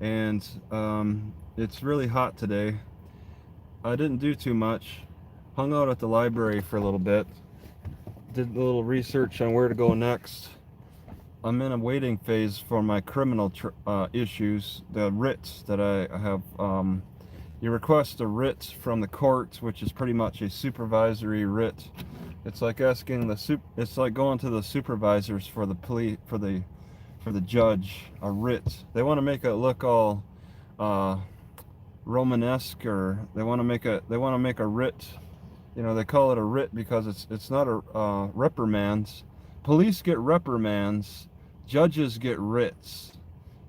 and it's really hot today. I didn't do too much. Hung out at the library for a little bit. Did a little research on where to go next. I'm in a waiting phase for my criminal issues, the writs that I have. You request a writ from the court, which is pretty much a supervisory writ. It's like asking it's like going to the supervisors for the for the judge a writ. They want to make it look all uh, Romanesque, or they want to make a writ. You know, they call it a writ because it's not a reprimands. Police get reprimands, judges get writs,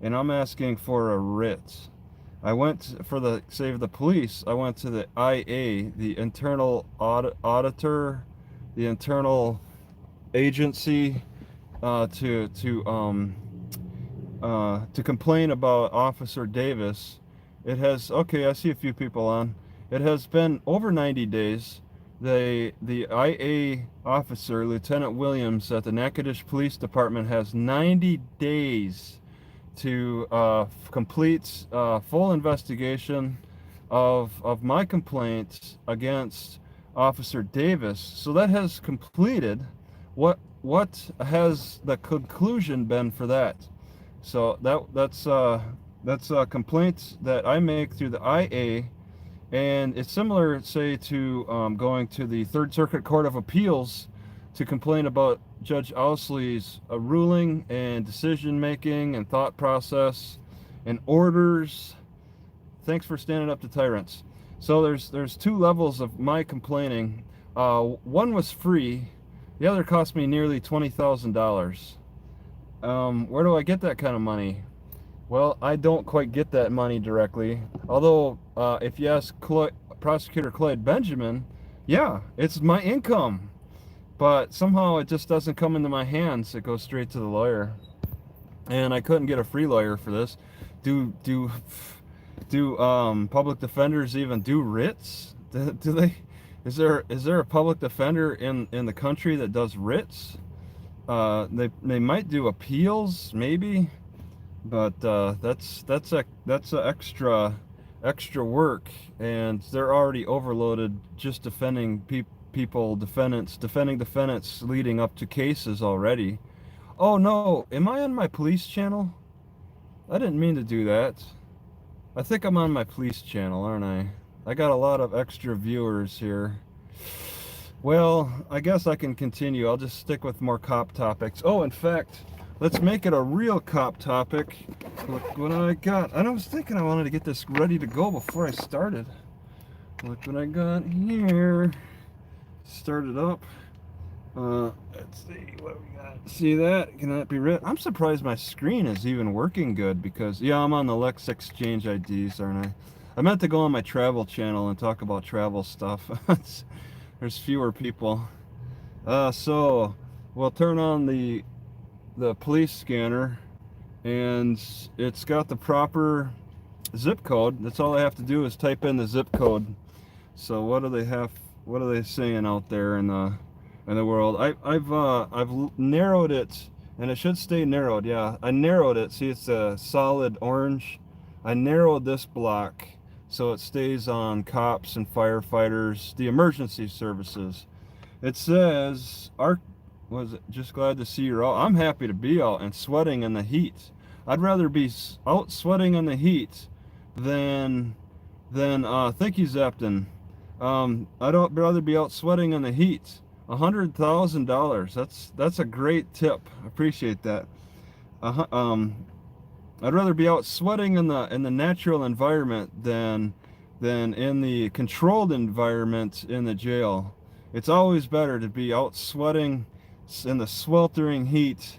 and I'm asking for a writ. I went for the save the police. I went to the IA, the internal auditor, the internal agency, to complain about Officer Davis. It has, okay, I see a few people on. It has been over 90 days. The IA officer, Lieutenant Williams at the Natchitoches Police Department, has 90 days to complete full investigation of my complaint against Officer Davis. So that has completed. What has the conclusion been for that? So that's a complaint that I make through the IA, and it's similar, say, to going to the Third Circuit Court of Appeals to complain about Judge Owsley's ruling and decision making and thought process and orders. Thanks for standing up to tyrants. So there's two levels of my complaining. One was free, the other cost me nearly $20,000. Where do I get that kind of money? Well, I don't quite get that money directly. Although, if you ask Prosecutor Clyde Benjamin, yeah, it's my income. But somehow it just doesn't come into my hands. It goes straight to the lawyer. And I couldn't get a free lawyer for this. Do public defenders even do writs? Do they? Is there a public defender in the country that does writs? They might do appeals, maybe, but that's a extra work, and they're already overloaded just defending defending defendants leading up to cases already. Oh no, am I on my police channel? I didn't mean to do that. I think I'm on my police channel, aren't I? I got a lot of extra viewers here. Well, I guess I can continue. I'll just stick with more cop topics. Oh, in fact, let's make it a real cop topic. Look what I got. I was thinking I wanted to get this ready to go before I started. Look what I got here. Start it up. Let's see what we got. See that? Can that be read? I'm surprised my screen is even working good because, yeah, I'm on the Lex Exchange IDs, aren't I? I meant to go on my travel channel and talk about travel stuff. There's fewer people. So we'll turn on the police scanner, and it's got the proper zip code. That's all I have to do is type in the zip code. So what do they have? What are they saying out there in the world? I've narrowed it, and it should stay narrowed. Yeah, I narrowed it. See, it's a solid orange. I narrowed this block so it stays on cops and firefighters, the emergency services. It says, was it just glad to see you out? I'm happy to be out and sweating in the heat. I'd rather be out sweating in the heat than thank you, Zapton. I'd rather be out sweating in the heat. $100,000. That's a great tip. I appreciate that. I'd rather be out sweating in the natural environment than in the controlled environment in the jail. It's always better to be out sweating in the sweltering heat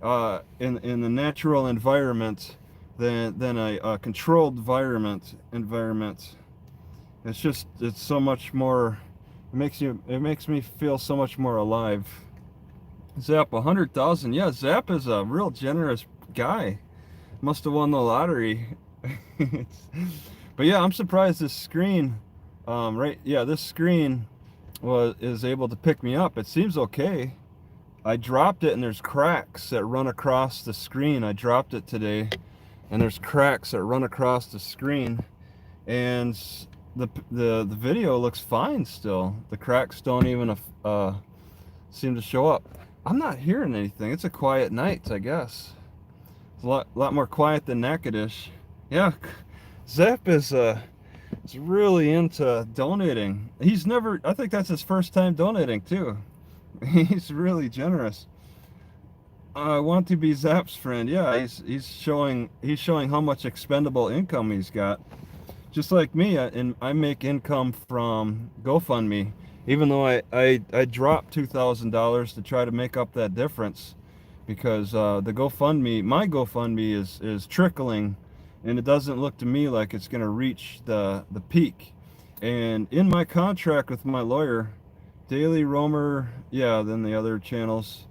in the natural environment than a controlled environment. It's so much more. It makes me feel so much more alive. Zap 100,000. Yeah, Zap is a real generous guy. Must have won the lottery. But yeah, I'm surprised this screen, this screen is able to pick me up. It seems okay. I dropped it and there's cracks that run across the screen. I dropped it today, and there's cracks that run across the screen, and the video looks fine still. The cracks don't even seem to show up. I'm not hearing anything. It's a quiet night, I guess. It's a lot more quiet than Natchitoches. Yeah, Zep is really into donating. I think that's his first time donating too. He's really generous. I want to be Zap's friend. Yeah, he's showing how much expendable income he's got. Just like me, and I make income from GoFundMe. Even though I dropped $2,000 to try to make up that difference, because the GoFundMe, my GoFundMe is trickling, and it doesn't look to me like it's going to reach the peak. And in my contract with my lawyer, Daily Roamer, yeah, then the other channels.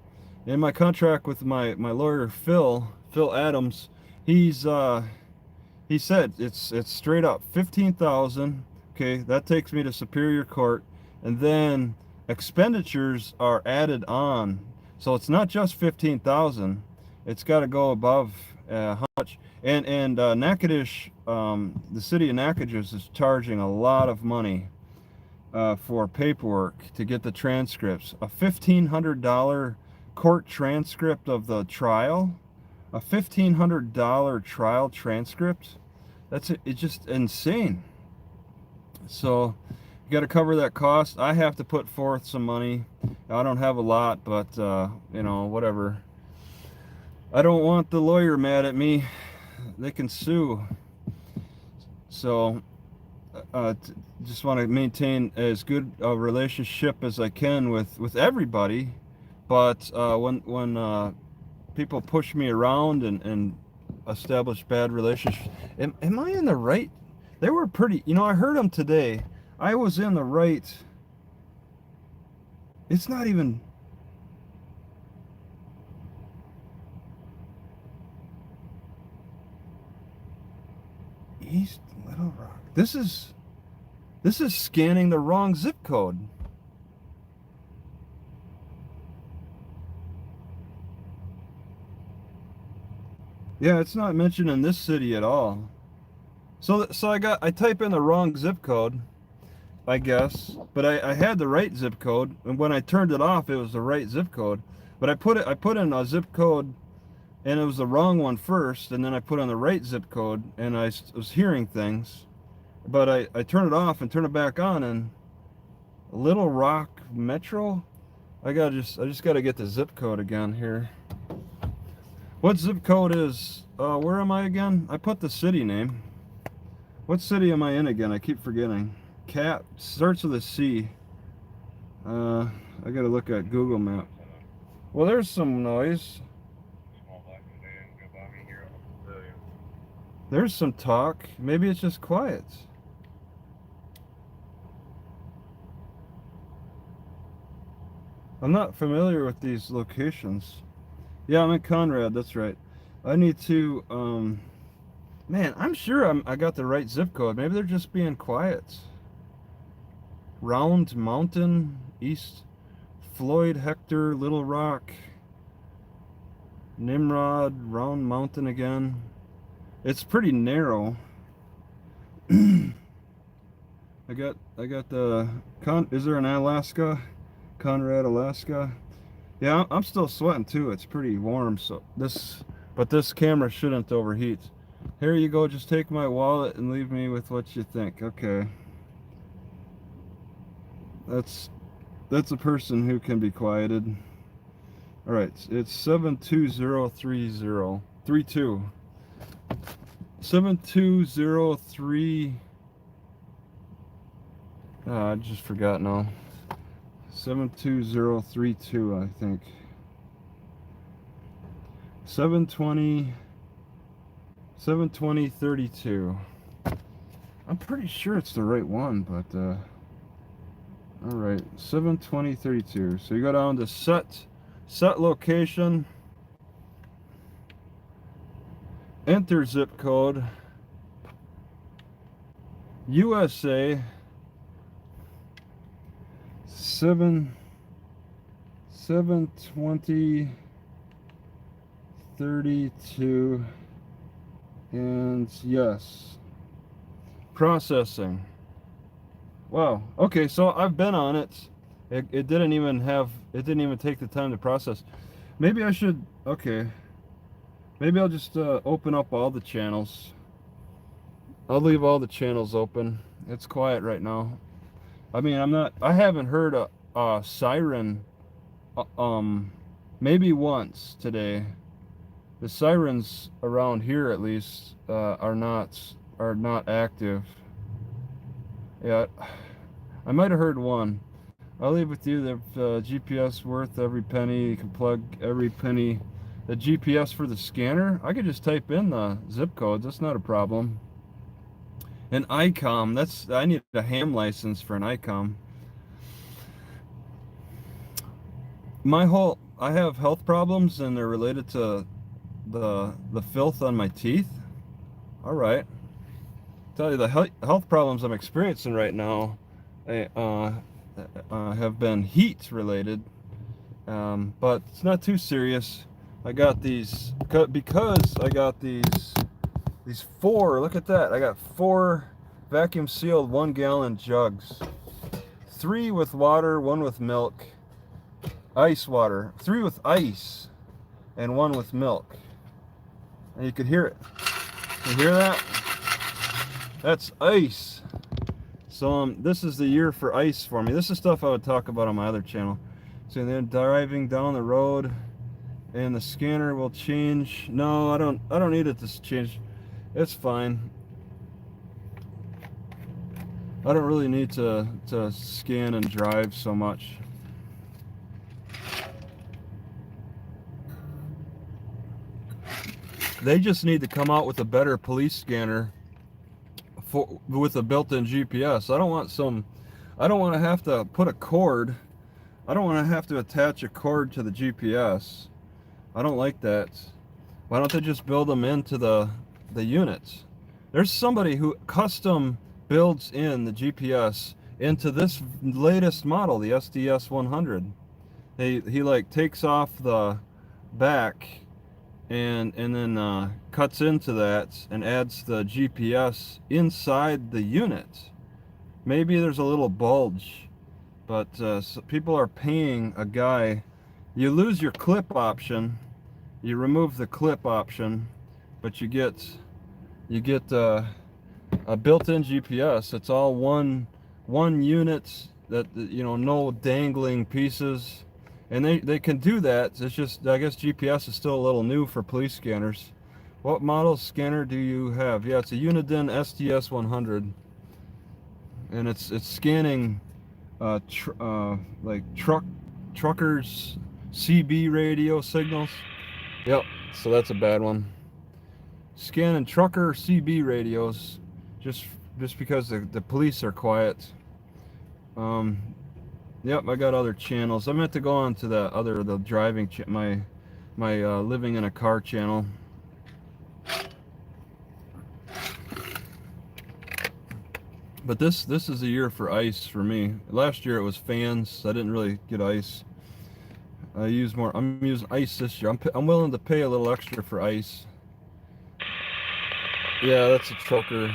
In my contract with my lawyer Phil Adams, he said it's straight up 15,000. Okay, that takes me to Superior Court, and then expenditures are added on. So it's not just 15,000. It's got to go above how much? And Natchitoches, the city of Natchitoches is charging a lot of money for paperwork to get the transcripts. A $1,500 court transcript of the trial, a $1,500 trial transcript. It's just insane. So you got to cover that cost. I have to put forth some money. I don't have a lot, but you know, whatever. I don't want the lawyer mad at me. They can sue. So just want to maintain as good a relationship as I can with everybody. But when people push me around and establish bad relationships, am I in the right? They were pretty, you know, I heard them today. I was in the right. It's not even. East Little Rock. This is scanning the wrong zip code. Yeah, it's not mentioned in this city at all. So I type in the wrong zip code, I guess, but I had the right zip code, and when I turned it off, it was the right zip code. But I put in a zip code, and it was the wrong one first, and then I put on the right zip code, and I was hearing things. But I turned it off and turned it back on, and Little Rock Metro. I just gotta get the zip code again here. What zip code is? Where am I again? I put the city name. What city am I in again? I keep forgetting. Cat starts with a C. I gotta look at Google Map. Well, there's some noise. There's some talk. Maybe it's just quiet. I'm not familiar with these locations. Yeah, I'm in Conrad, that's right. I need to, man, I'm sure I got the right zip code. Maybe they're just being quiet. Round Mountain, East Floyd, Hector, Little Rock, Nimrod, Round Mountain again. It's pretty narrow. I got the is there an Alaska? Conrad, Alaska. Yeah, I'm still sweating too. It's pretty warm, so but this camera shouldn't overheat. Here you go. Just take my wallet and leave me with what you think. Okay. That's a person who can be quieted. All right, it's 72032. 7203. I just forgot now. 72032, I think. 72032. I'm pretty sure it's the right one, but all right, 72032. So you go down to set location, enter zip code, USA 72032, And yes, processing. Wow. Okay, so I've been on it. It didn't even take the time to process. Maybe I should, okay. Maybe I'll just open up all the channels. I'll leave all the channels open. It's quiet right now. I mean, I haven't heard a siren maybe once today. The sirens around here at least are not active. Yeah, I might have heard one. I'll leave with you the GPS worth every penny. You can plug every penny. The GPS for the scanner, I could just type in the zip codes. That's not a problem. An ICOM, I need a ham license for an ICOM. I have health problems and they're related to the filth on my teeth. All right. Tell you the health problems I'm experiencing right now have been heat related, but it's not too serious. I got these because I got these four. Look at that! I got 4 vacuum sealed 1-gallon jugs. 3 with water, 1 with milk, ice water. 3 with ice, and 1 with milk. And you could hear it. You hear that? That's ice. So this is the year for ice for me. This is stuff I would talk about on my other channel. So then driving down the road, and the scanner will change. No, I don't need it to change. It's fine. I don't really need to scan and drive so much. They just need to come out with a better police scanner with a built-in GPS. I don't want to have to put a cord. I don't want to have to attach a cord to the GPS. I don't like that. Why don't they just build them into the units? There's somebody who custom builds in the GPS into this latest model, the SDS 100. He like takes off the back and then cuts into that and adds the GPS inside the unit. Maybe there's a little bulge, but so people are paying a guy. You lose your clip option, you remove the clip option, but you get a built-in GPS. It's all one unit, that, you know, no dangling pieces. And they can do that. It's just, I guess GPS is still a little new for police scanners. What model scanner do you have? Yeah, it's a Uniden SDS 100. And it's scanning like truckers CB radio signals. Yep, so that's a bad one. Scanning trucker CB radios just because the police are quiet. Yep, I got other channels. I meant to go on to the driving my living in a car channel. But this is a year for ice for me. Last year it was fans. I didn't really get ice. I'm using ice this year. I'm willing to pay a little extra for ice. Yeah, that's a trucker.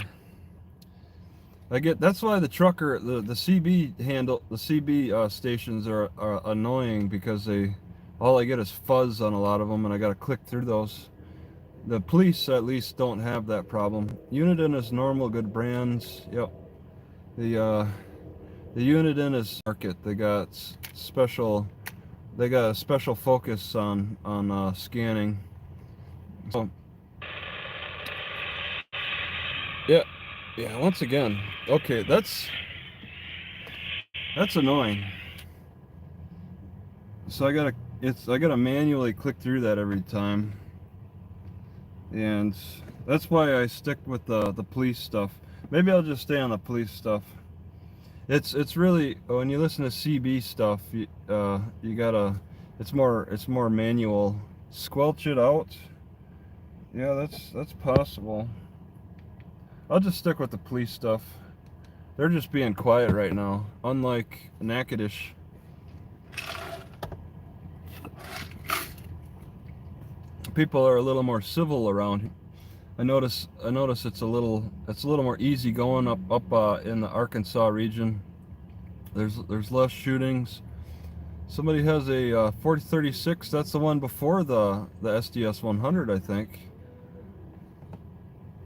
That's why the trucker, the CB stations are annoying, because all I get is fuzz on a lot of them, and I got to click through those. The police at least don't have that problem. Uniden is normal, good brands. Yep. The Uniden is market. They got a special focus on scanning. So yeah, once again, okay, that's annoying. So I gotta manually click through that every time, and that's why I stick with the police stuff. Maybe I'll just stay on the police stuff. It's really, when you listen to CB stuff, you gotta, it's more manual. Squelch it out. Yeah, that's possible. I'll just stick with the police stuff. They're just being quiet right now, unlike Natchitoches. People are a little more civil around I notice it's a little more easy going up in the Arkansas region. There's less shootings. Somebody has a 4036. That's the one before the SDS 100, I think.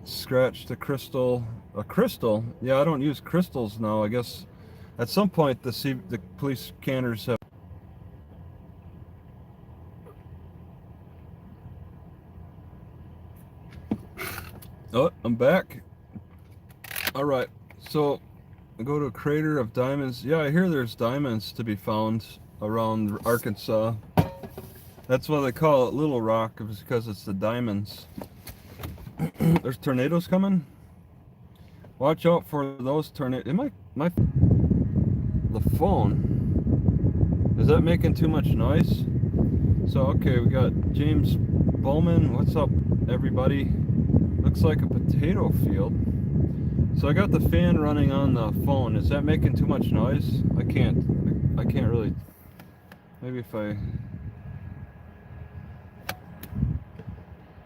Scratched a crystal. A crystal? Yeah, I don't use crystals now. I guess at some point the police scanners have. Oh, I'm back. All right. So I go to a crater of diamonds. Yeah, I hear there's diamonds to be found around Arkansas. That's why they call it Little Rock, because it's the diamonds. There's tornadoes coming. Watch out for those tornadoes. The phone, is that making too much noise? So okay, we got James Bowman. What's up, everybody? Looks like a potato field. So I got the fan running on the phone. Is that making too much noise? I can't really. Maybe if I,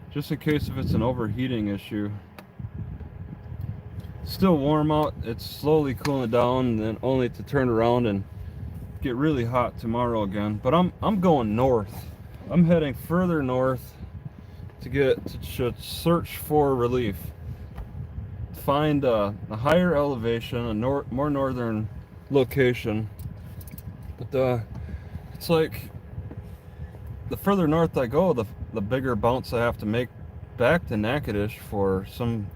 just in case if it's an overheating issue. Still warm out. It's slowly cooling down, and only to turn around and get really hot tomorrow again. But I'm going north. I'm heading further north to search for relief. Find a higher elevation, a more northern location. But it's like the further north I go, the bigger bounce I have to make back to Natchitoches for some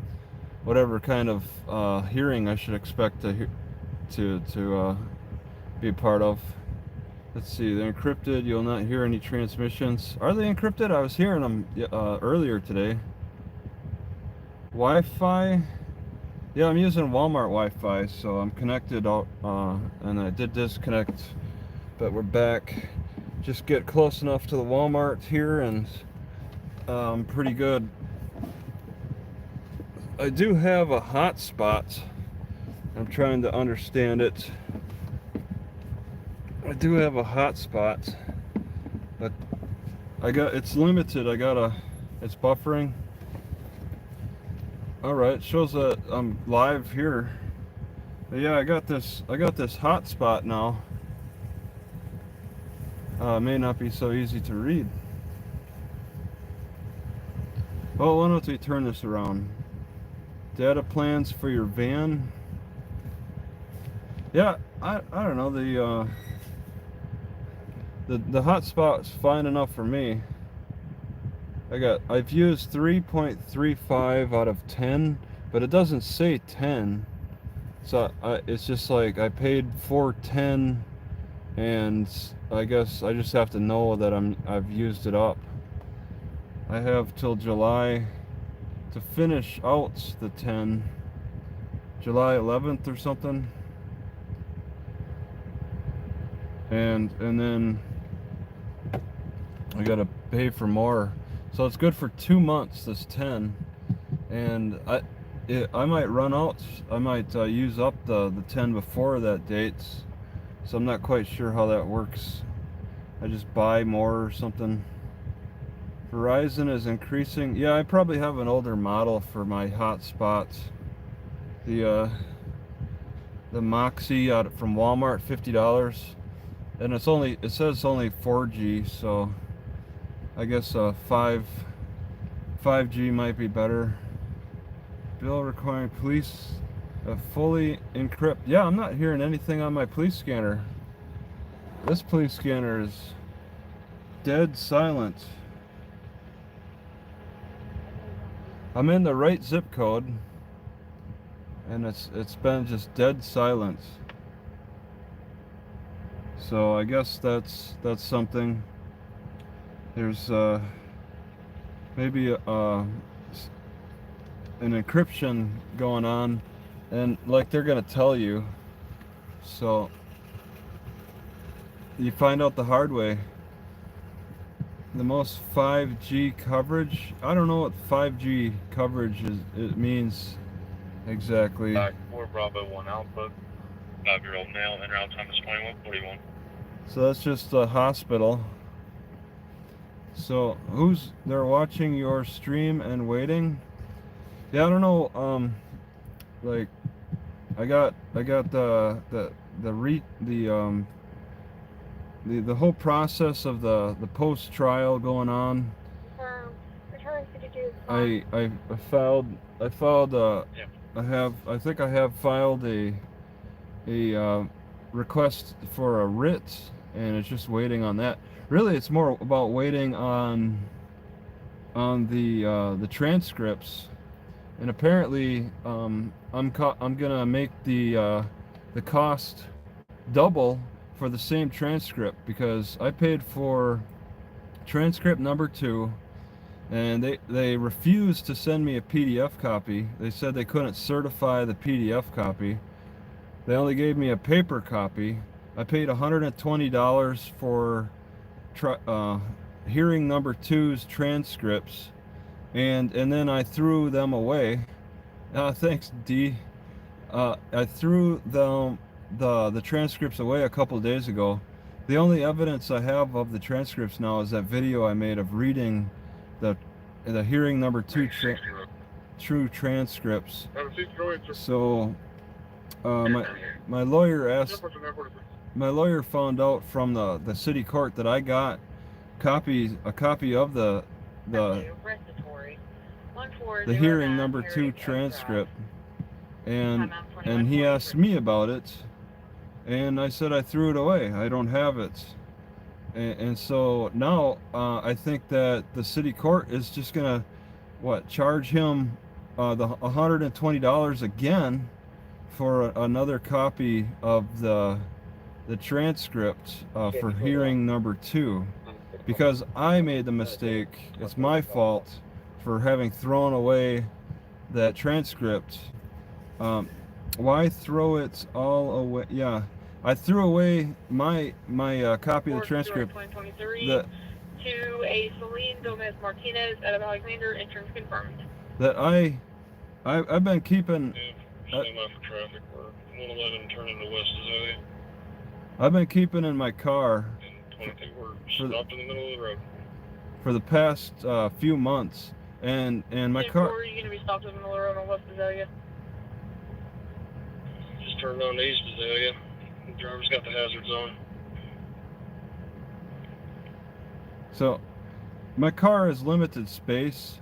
whatever kind of hearing I should expect to be a part of. Let's see, they're encrypted. You'll not hear any transmissions. Are they encrypted? I was hearing them earlier today. Wi-Fi. Yeah, I'm using Walmart Wi-Fi, so I'm connected out, and I did disconnect, but we're back. Just get close enough to the Walmart here, and I'm pretty good. I do have a hotspot. I'm trying to understand it. I do have a hotspot, but it's limited. It's buffering. All right, it shows that I'm live here. But yeah, I got this hotspot now. May not be so easy to read. Well, why don't we turn this around? Data plans for your van. Yeah, I don't know, the hotspot's fine enough for me. I've used 3.35 out of 10, but it doesn't say 10. So it's just like I paid for 10, and I guess I just have to know that I've used it up. I have till July to finish out the 10, July 11th or something, and then I gotta pay for more. So it's good for 2 months, this 10, and I might run out. I might use up the 10 before that date, so I'm not quite sure how that works. I just buy more or something. Verizon is increasing. Yeah, I probably have an older model for my hotspot. The Moxie from Walmart, $50, and it says only 4G, so I guess 5G might be better. Bill requiring police fully encrypt. Yeah, I'm not hearing anything on my police scanner. This police scanner is dead silent. I'm in the right zip code, and it's been just dead silent. So I guess that's something. There's maybe an encryption going on, and like they're gonna tell you, so you find out the hard way. The most 5G coverage. I don't know what 5G coverage it means exactly. 4 Bravo 1 Alpha, 5-year-old male, enter out time is 21:41. So that's just a hospital. So they're watching your stream and waiting? Yeah, I don't know. Like I got the whole process of the post trial going on. I filed Yeah. I think I have filed a request for a writ, and it's just waiting on that. Really, it's more about waiting on the transcripts, and apparently I'm gonna make the cost double for the same transcript, because I paid for transcript number 2, and they refused to send me a PDF copy. They said they couldn't certify the PDF copy. They only gave me a paper copy. I paid $120 for hearing number 2's transcripts, and then I threw them away. Thanks, D. I threw the transcripts away a couple days ago. The only evidence I have of the transcripts now is that video I made of reading the hearing number 2 true transcripts. So my lawyer found out from the city court that I got a copy of the hearing number 2 transcript, and he asked me about it, and I said I threw it away. I don't have it. And so now I think that the city court is just gonna charge him the $120 again for another copy of the transcript for hearing number 2, because I made the mistake. It's my fault for having thrown away that transcript. Why throw it all away? Yeah, I threw away my copy of the transcript. To a Celine Gomez Martinez out of Alexander, entrance confirmed. That I've been keeping. Stand by for traffic. We're 111 turning to West Azalea. I've been keeping in my car. And 22, we're stopped in the middle of the road. For the past few months, and my car. Are you going to be stopped in the middle of the road on West Azalea? Just turned on East Azalea. The driver's got the hazards on. So, my car has limited space,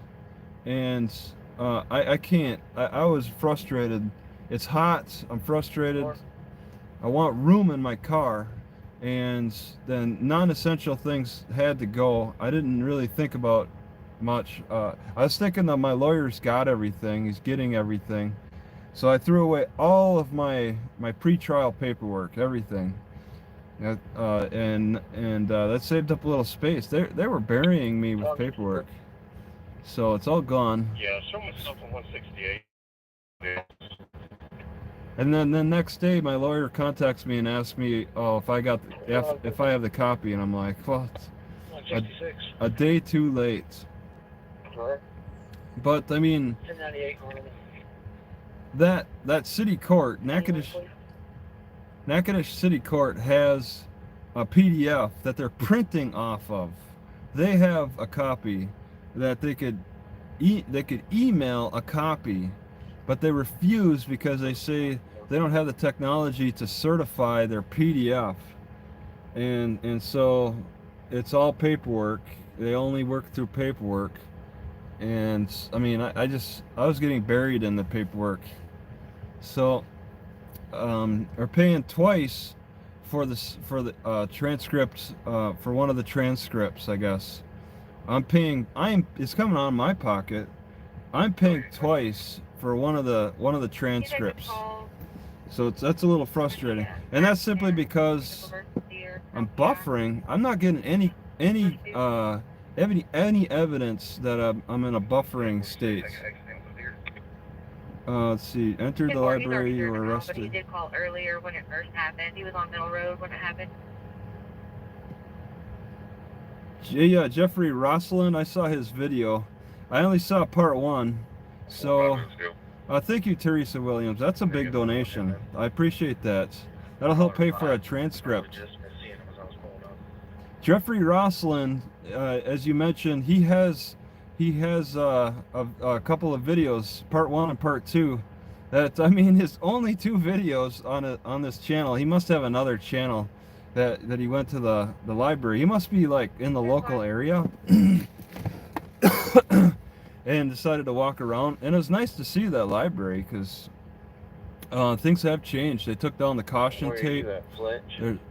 and I can't. I was frustrated. It's hot. I'm frustrated. I want room in my car, and then non-essential things had to go. I didn't really think about much. I was thinking that my lawyer's got everything. He's getting everything. So I threw away all of my pre-trial paperwork, everything. And that saved up a little space. They were burying me with paperwork. So it's all gone. Yeah, someone's up on 168. Yeah. And then the next day, my lawyer contacts me and asks me, if I have the copy, and I'm like, well, a day too late. But I mean, that city court, Natchitoches City Court, has a PDF that they're printing off of. They have a copy that they could email a copy, but they refuse because they say they don't have the technology to certify their PDF, and so it's all paperwork. They only work through paperwork, and I mean, I was getting buried in the paperwork. So are paying twice for the transcript, for one of the transcripts, I guess. It's coming out of my pocket. I'm paying twice for one of the transcripts. So that's a little frustrating. And that's simply because I'm buffering. I'm not getting any evidence that I'm in a buffering state. Let's see. Entered the library, you were arrested. He did call earlier when it first happened. He was on Middle Road when it happened. Yeah, Jeffrey Rosslin, I saw his video. I only saw part 1. So, thank you, Teresa Williams. That's a big donation. I appreciate that. That'll help pay for a transcript. Jeffrey Rosslin, as you mentioned, he has he has a couple of videos, part 1 and part 2. That, I mean, his only 2 videos on this channel. He must have another channel that he went to the library. He must be like in the local area and decided to walk around. And it was nice to see that library because things have changed. They took down the caution tape.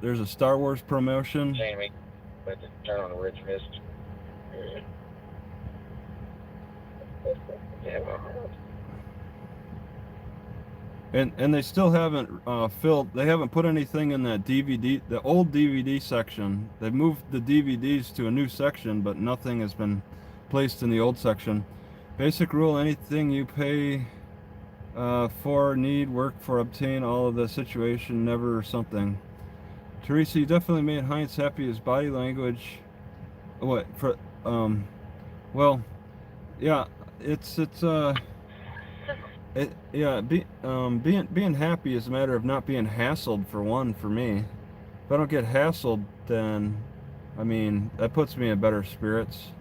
There's a Star Wars promotion. Jamie, but to turn on the ridge mist. Yeah, And they still haven't they haven't put anything in that DVD, the old DVD section. They've moved the DVDs to a new section, but nothing has been placed in the old section. Basic rule: anything you pay for, need, work for, obtain, all of the situation, never something. Teresa, you definitely made Heinz happy. His body language. What for? Well, yeah, being happy is a matter of not being hassled, for one, for me. If I don't get hassled, then, I mean, that puts me in better spirits.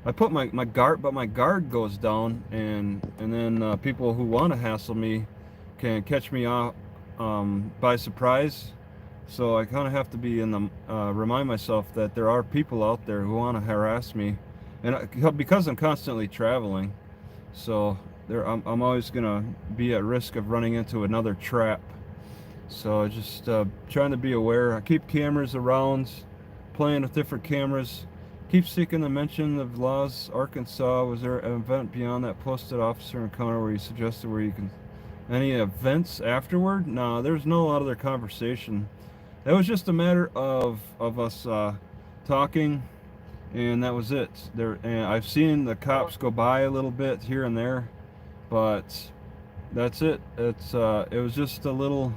I put my guard, but my guard goes down, and then people who want to hassle me can catch me off by surprise. So I kind of have to be in the remind myself that there are people out there who want to harass me, and because I'm constantly traveling, so I'm always gonna be at risk of running into another trap. So I just trying to be aware. I keep cameras around, playing with different cameras. Keep seeking the mention of laws. Arkansas, was there an event beyond that posted officer encounter where you suggested where you can any events afterward? No, there's no other conversation. That was just a matter of us talking, and that was it. And I've seen the cops go by a little bit here and there, but that's it. It was just a little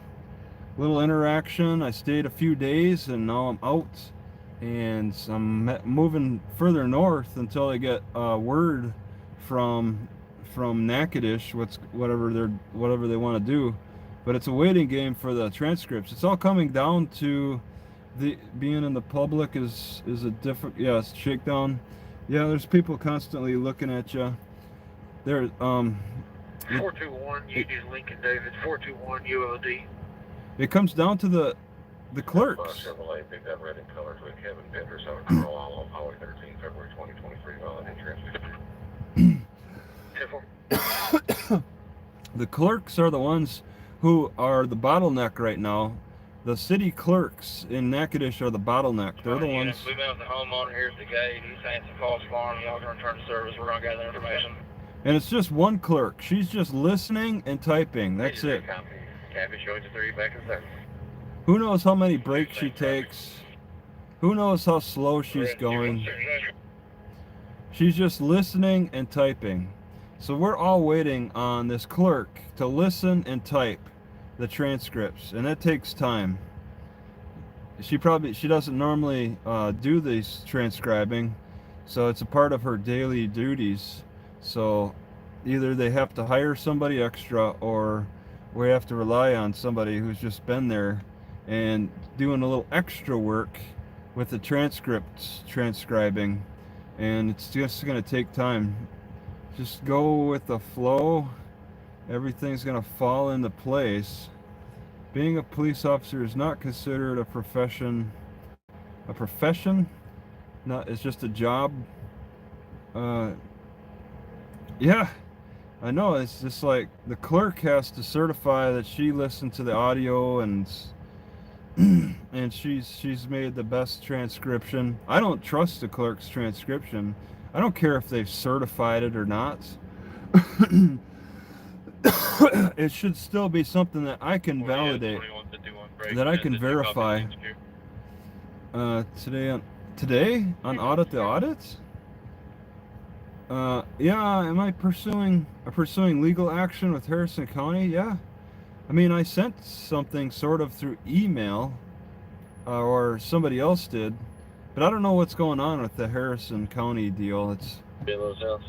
interaction. I stayed a few days, and now I'm out, and I'm moving further north until I get word from Natchitoches, whatever they want to do. But it's a waiting game for the transcripts. It's all coming down to the being in the public is a different, it's shakedown. Yeah, there's people constantly looking at you. There 421 UD's Lincoln David, 421 UOD. It comes down to the clerks. Chevrolet picked up red in colors with Kevin Benders on Carl on Highway 13, February 2023, valid interest. The clerks are the ones who are the bottleneck right now. The city clerks in Natchitoches are the bottleneck. They're the ones. We've been with the homeowner here at the gate. He's saying some false alarm. Y'all can return to service. We're going to gather information. And it's just one clerk. She's just listening and typing. That's it. Copy showing to 3 back in service. Who knows how many breaks she takes? Who knows how slow she's going? She's just listening and typing. So we're all waiting on this clerk to listen and type the transcripts, and that takes time. She doesn't normally do this transcribing, so it's a part of her daily duties. So either they have to hire somebody extra, or we have to rely on somebody who's just been there and doing a little extra work with the transcribing, and it's just going to take time. Just go with the flow. Everything's going to fall into place. Being a police officer is not considered a profession. A profession? Not, it's just a job. Yeah, I know. It's just like the clerk has to certify that she listened to the audio, and and she's made the best transcription. I don't trust the clerk's transcription. I don't care if they've certified it or not. It should still be something that I can validate, that I can verify. Today on Audit the Audits? Yeah, am I pursuing legal action with Harrison County? Yeah. I mean, I sent something sort of through email, or somebody else did, but I don't know what's going on with the Harrison County deal.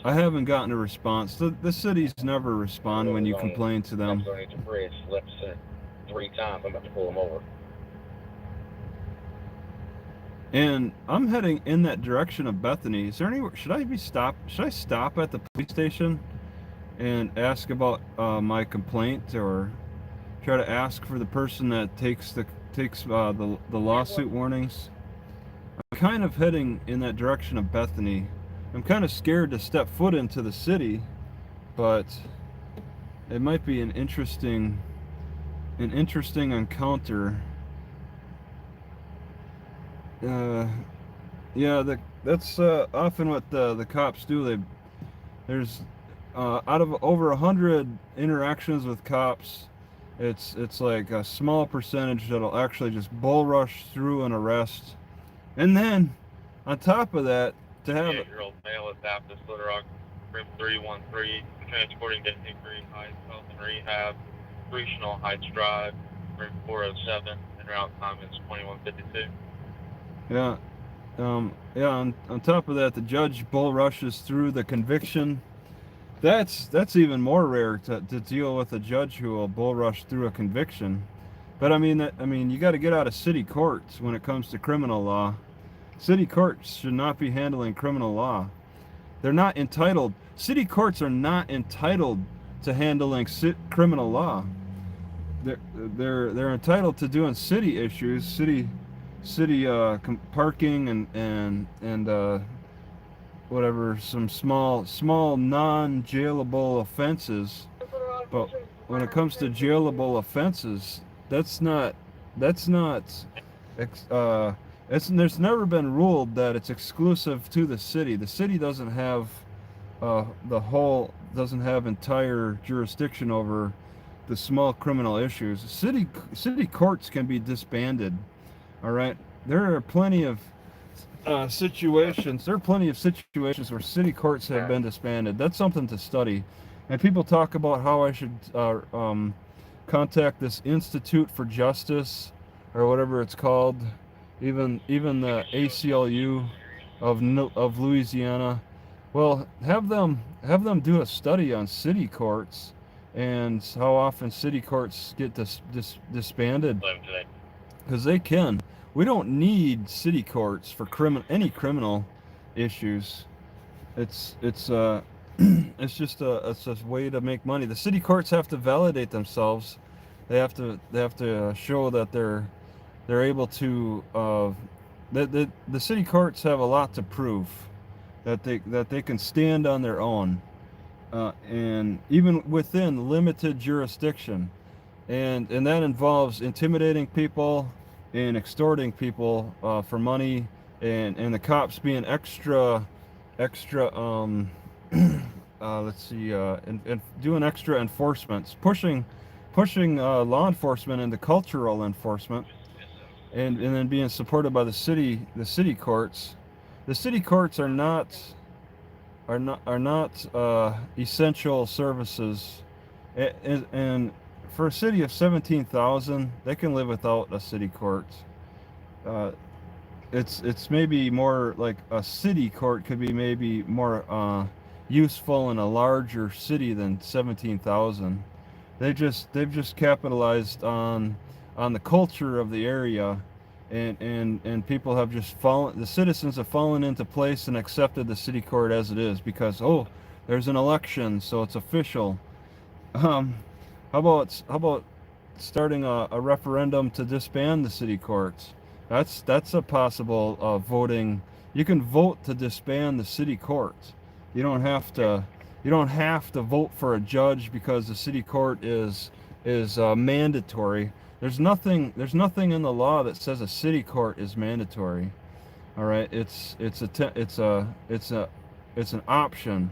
I haven't gotten a response. The cities never respond when you complain to them. I'm 3 times. I'm about to pull them over. And I'm heading in that direction of Bethany. Is there anywhere? Should I stop at the police station and ask about my complaint, or try to ask for the person that takes the lawsuit warnings? I'm kind of heading in that direction of Bethany. I'm kind of scared to step foot into the city, but it might be an interesting encounter. Yeah, that's often what the cops do. There's out of over 100 interactions with cops, it's like a small percentage that'll actually just bull rush through an arrest, and then on top of that, to have 58-year-old male at Baptist Little Rock, room 313, transporting to Hickory Heights Health and Rehab, Regional Heights Drive, room 407, and route time is 2152. yeah, yeah. On top of that, the judge bull rushes through the conviction. That's even more rare to deal with a judge who will bull rush through a conviction. But I mean, you got to get out of city courts when it comes to criminal law. City courts should not be handling criminal law. They're not entitled. City courts are not entitled to handling criminal law. They're entitled to doing city issues, city parking and whatever, some small non-jailable offenses. But when it comes to jailable offenses, that's not there's never been ruled that it's exclusive to the city. The city doesn't have doesn't have entire jurisdiction over the small criminal issues. City courts can be disbanded. All right, there are plenty of situations. There are plenty of situations where city courts have been disbanded. That's something to study. And people talk about how I should contact this Institute for Justice, or whatever it's called. Even the ACLU of Louisiana. Well, have them do a study on city courts and how often city courts get disbanded, because they can. We don't need city courts for any criminal issues. It's it's just a way to make money. The city courts have to validate themselves. They have to show that they're able to. The city courts have a lot to prove, that they can stand on their own, and even within limited jurisdiction, and that involves intimidating people and extorting people for money, and the cops being extra let's see, and doing extra enforcements, pushing law enforcement into cultural enforcement, and then being supported by the city courts. The city courts are not essential services, and for a city of 17,000, they can live without a city court. It's maybe more like a city court could be maybe more useful in a larger city than 17,000. They've just capitalized on the culture of the area, and people have just fallen. The citizens have fallen into place and accepted the city court as it is, because there's an election, so it's official. How about starting a referendum to disband the city courts? That's a possible voting. You can vote to disband the city courts. You don't have to vote for a judge because the city court is mandatory. There's nothing in the law that says a city court is mandatory. All right, it's an option.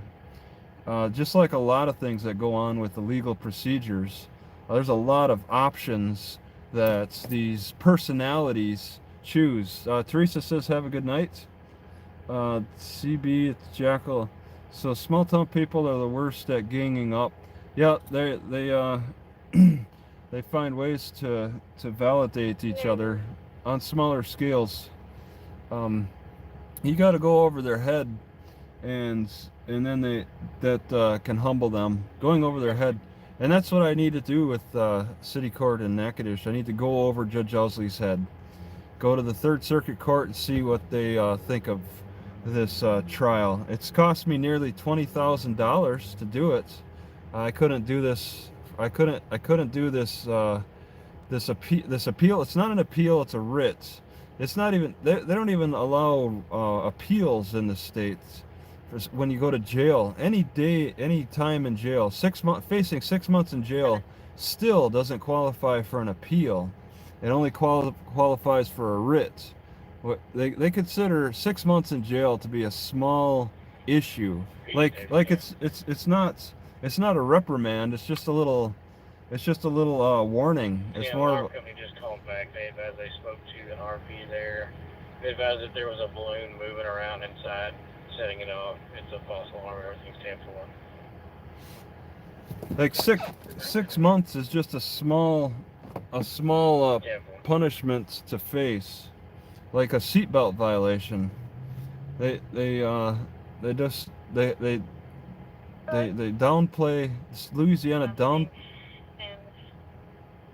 Just like a lot of things that go on with the legal procedures, there's a lot of options that these personalities choose. Teresa says, "Have a good night." CB, it's Jackal. So small town people are the worst at ganging up. Yeah, they they find ways to validate each other on smaller scales. You got to go over their head, and then that can humble them, going over their head. And that's what I need to do with city court in Natchitoches. I need to go over Judge Owsley's head, go to the Third Circuit Court and see what they think of this trial. It's cost me nearly $20,000 to do it. I couldn't do this. I couldn't do this. This appeal. It's not an appeal. It's a writ. It's not even. They don't even allow appeals in the states. When you go to jail, any day, any time in jail, facing 6 months in jail, still doesn't qualify for an appeal. It only qualifies for a writ. They consider 6 months in jail to be a small issue. Like it's not a reprimand. It's just a little warning. It's more our of company just called back. They advised they spoke to an RP there. They advised that there was a balloon moving around inside, setting it off. It's a false alarm. Everything's 10-4. like 6 months is just a small punishment to face, like a seatbelt violation. They downplay Louisiana down.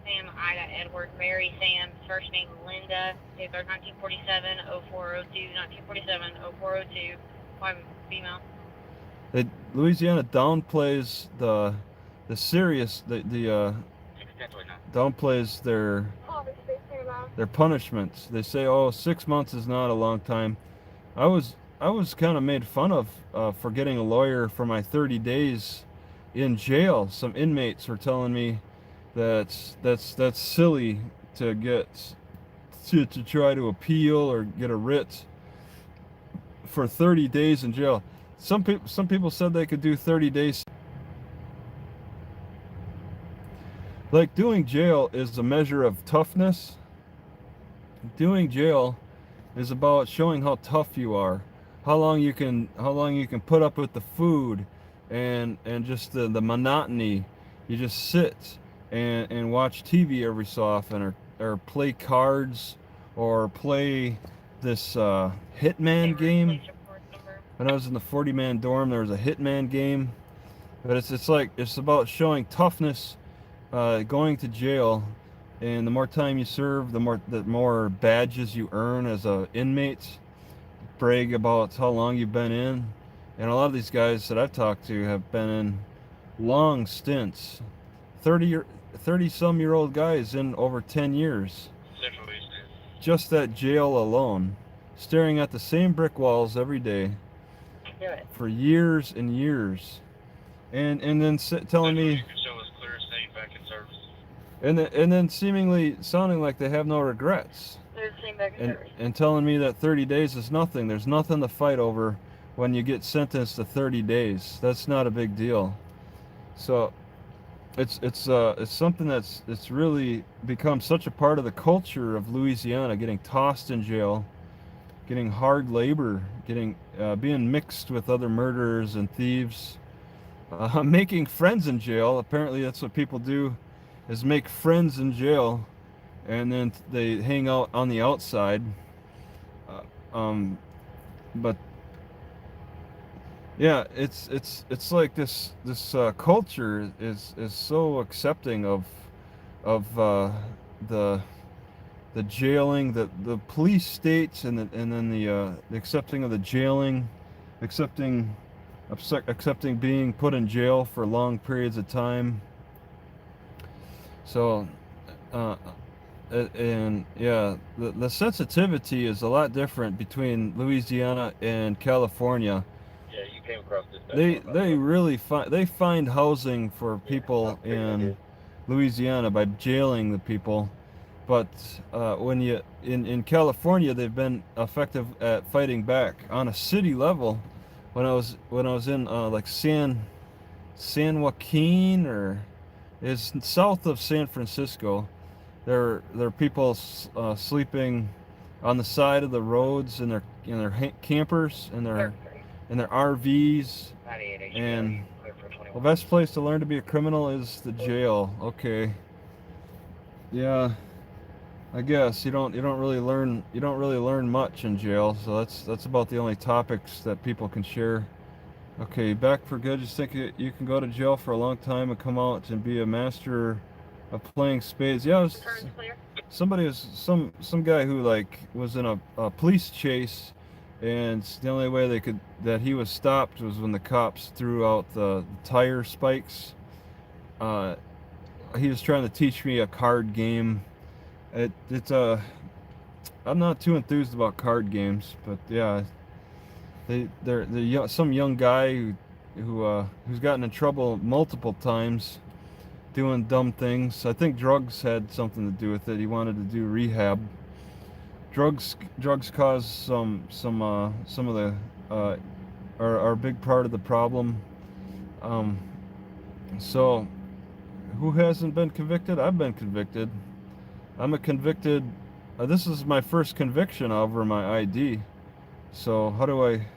Sam, Ida, Edward, Mary, Sam, first name Linda, date of birth 1947, 0402, 1947, 0402, I'm female. Louisiana downplays the downplays their punishments. They say, oh, 6 months is not a long time. I was kind of made fun of for getting a lawyer for my 30 days in jail. Some inmates were telling me that's silly to try to appeal or get a writ for 30 days in jail. Some people said they could do 30 days. Like, doing jail is a measure of toughness. Doing jail is about showing how tough you are, how long you can put up with the food and just the monotony. You just sit and watch TV every so often, or play cards, or play this Hitman game. When I was in the 40-man dorm, there was a Hitman game, but it's about showing toughness, going to jail, and the more time you serve, the more badges you earn as a inmate. Brag about how long you've been in, and a lot of these guys that I've talked to have been in long stints. 30-some-year-old guys in over 10 years. Just that jail alone, staring at the same brick walls every day for years and years, and then telling me, and then seemingly sounding like they have no regrets, and telling me that 30 days is nothing. There's nothing to fight over when you get sentenced to 30 days. That's not a big deal. So it's something it's really become such a part of the culture of Louisiana, getting tossed in jail, getting hard labor, being mixed with other murderers and thieves, making friends in jail. Apparently that's what people do, is make friends in jail, and then they hang out on the outside. But yeah, it's like this culture is so accepting of the jailing, the police states, and then the accepting of the jailing, accepting being put in jail for long periods of time. So and yeah, the sensitivity is a lot different between Louisiana and California. Yeah, you came across this. They really find housing for people in Louisiana by jailing the people, but when you in California, they've been effective at fighting back on a city level. When I was in like San Joaquin, or is south of San Francisco, there are people sleeping on the side of the roads in their campers and their RVs, and the best place to learn to be a criminal is the jail. Okay, yeah, I guess you don't really learn much in jail, so that's about the only topics that people can share. Okay, back for good. Just think you can go to jail for a long time and come out and be a master of playing spades. Yeah, somebody was some guy who like was in a police chase, and the only way that he was stopped was when the cops threw out the tire spikes. He was trying to teach me a card game. I'm not too enthused about card games, but yeah, they're some young guy who's gotten in trouble multiple times doing dumb things. I think drugs had something to do with it. He wanted to do rehab. Drugs cause some of the are a big part of the problem. So who hasn't been convicted? I've been convicted. I'm a convicted. This is my first conviction over my ID. So how do I?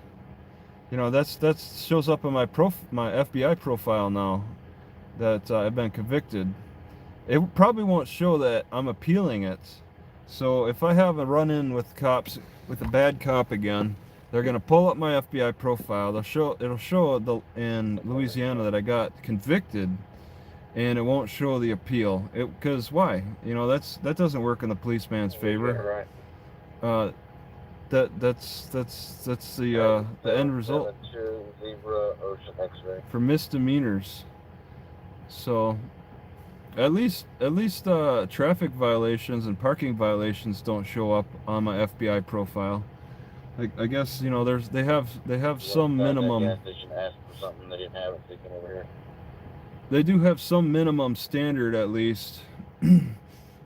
That shows up in my FBI profile now that I've been convicted. It probably won't show that I'm appealing it. So if I have a run-in with cops, with a bad cop again, they're gonna pull up my FBI profile. It'll show in Louisiana that I got convicted, and it won't show the appeal. Because why? That doesn't work in the policeman's favor. Right. That's the end result Zebra Ocean X-ray. for misdemeanors. So at least traffic violations and parking violations don't show up on my FBI profile. I guess they have some minimum. Gas station asked for something they didn't have it taken over here. They do have some minimum standard at least.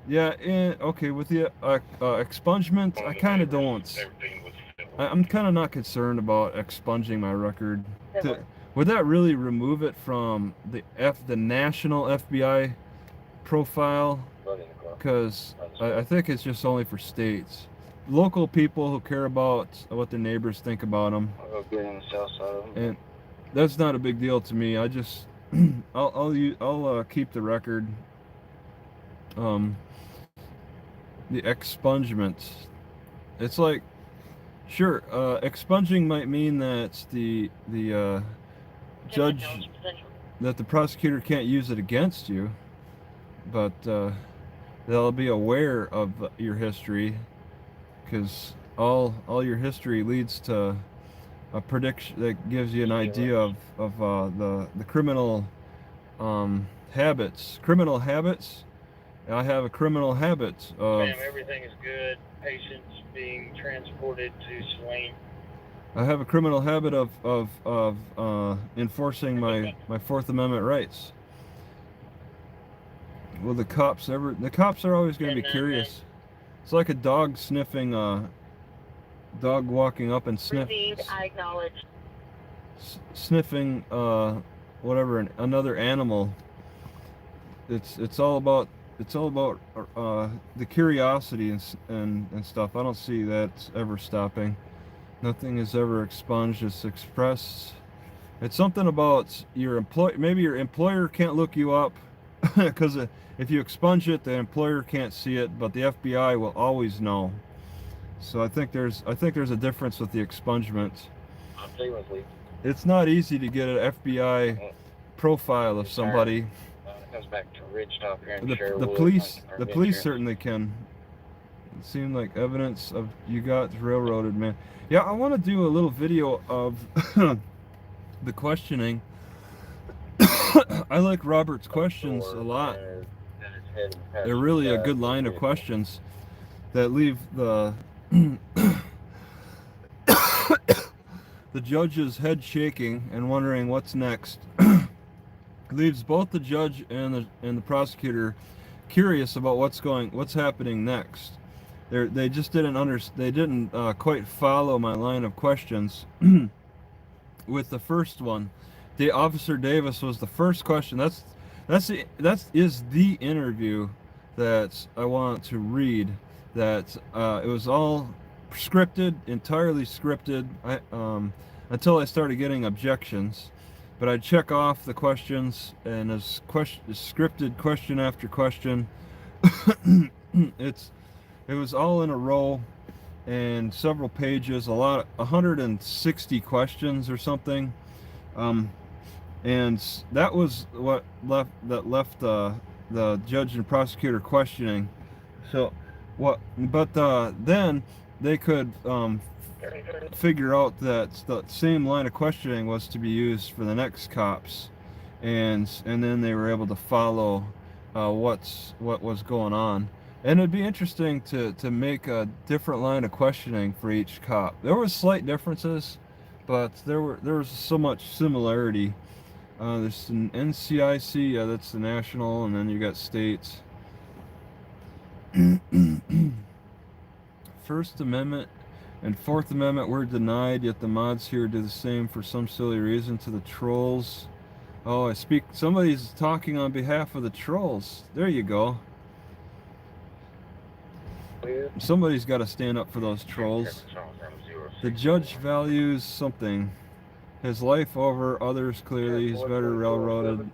Yeah, and okay, with the expungement, I kind of don't. I'm kind of not concerned about expunging my record. Would that really remove it from the national FBI profile? Because I think it's just only for states. Local people who care about what their neighbors think about them. I'll go get on the south side of them. And that's not a big deal to me. I just I'll keep the record. The expungement. It's like, sure, expunging might mean that the judge, that the prosecutor can't use it against you, but they'll be aware of your history, because all your history leads to a prediction that gives you an idea of the criminal habits. Criminal habits. I have a criminal habit of. Ma'am, everything is good. Patients being transported to Swain. I have a criminal habit of enforcing my Fourth Amendment rights. Will the cops ever? The cops are always going to be curious. It's like a dog sniffing dog walking up and Received, I acknowledge. Sniffing whatever another animal. It's all about the curiosity and stuff. I don't see that ever stopping. Nothing is ever expunged. It's expressed. It's something about your employer. Maybe your employer can't look you up because if you expunge it, the employer can't see it, but the FBI will always know. So I think there's a difference with the expungement. It's not easy to get an FBI profile of somebody. It comes back to Ridgetop here in The Sherwood. police certainly can. It seemed like evidence of you got railroaded, man. Yeah, I want to do a little video of the questioning. I like Robert's questions a lot. They're really a good line of questions that leave the the judge's head shaking and wondering what's next. Leaves both the judge and the prosecutor curious about what's happening next. They just didn't quite follow my line of questions with the first one. The Officer Davis was the first question. That is the interview that I want to read. That it was all scripted, entirely scripted, until I started getting objections. But I'd check off the questions, and as scripted question after question. It was all in a row, and several pages, 160 questions or something, and that was what left the judge and prosecutor questioning. So what? But then they could figure out that the same line of questioning was to be used for the next cops, and then they were able to follow what was going on. And it'd be interesting to make a different line of questioning for each cop. There was slight differences, but there was so much similarity. There's an NCIC, that's the national, and then you got states. First Amendment and Fourth Amendment were denied, yet the mods here do the same for some silly reason to the trolls. Oh, somebody's talking on behalf of the trolls. There you go. Somebody's got to stand up for those trolls. The judge values something. His life over others, clearly. He's better railroaded.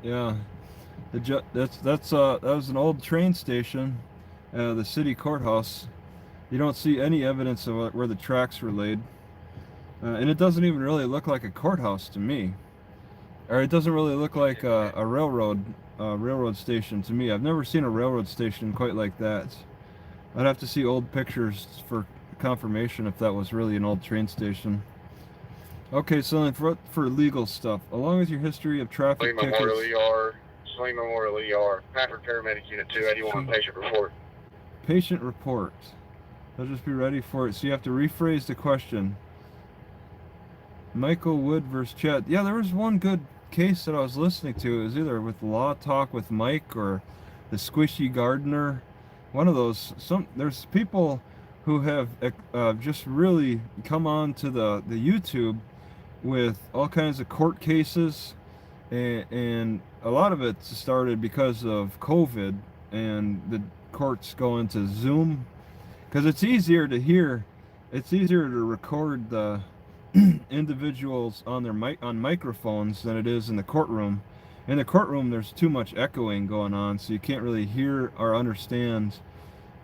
Yeah. That was an old train station, the city courthouse. You don't see any evidence of where the tracks were laid. And it doesn't even really look like a courthouse to me. Or it doesn't really look like a railroad station to me. I've never seen a railroad station quite like that. I'd have to see old pictures for confirmation if that was really an old train station. Okay, so then for legal stuff, along with your history of traffic tickets... Sling Memorial ER, Patrick Paramedic Unit 281, patient report. Patient report. I'll just be ready for it. So you have to rephrase the question. Michael Wood versus Chad. Yeah, there was one good case that I was listening to. It was either with Law Talk with Mike or the Squishy Gardener. One of those. There's people who have just really come on to the YouTube with all kinds of court cases, and a lot of it started because of COVID and the courts going to Zoom, because it's easier to hear, it's easier to record the individuals on their on microphones than it is in the courtroom. In the courtroom, there's too much echoing going on, so you can't really hear or understand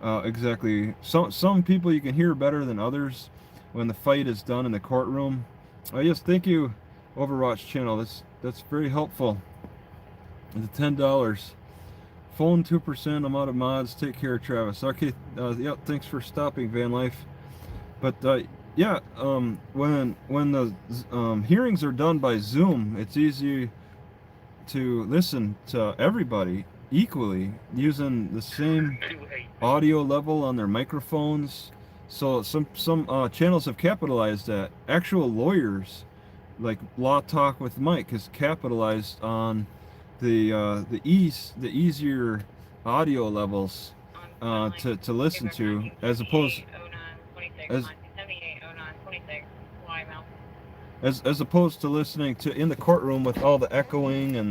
exactly. Some people you can hear better than others when the fight is done in the courtroom. Yes, thank you, Overwatch channel. That's very helpful. The $10. Phone 2%. I'm out of mods. Take care, Travis. Okay. Yeah. Thanks for stopping, Van Life. But yeah. When the hearings are done by Zoom, it's easy to listen to everybody equally using the same audio level on their microphones. So some channels have capitalized that. Actual lawyers, like Law Talk with Mike, has capitalized on the easier audio levels to listen to, as opposed as opposed to listening to in the courtroom with all the echoing and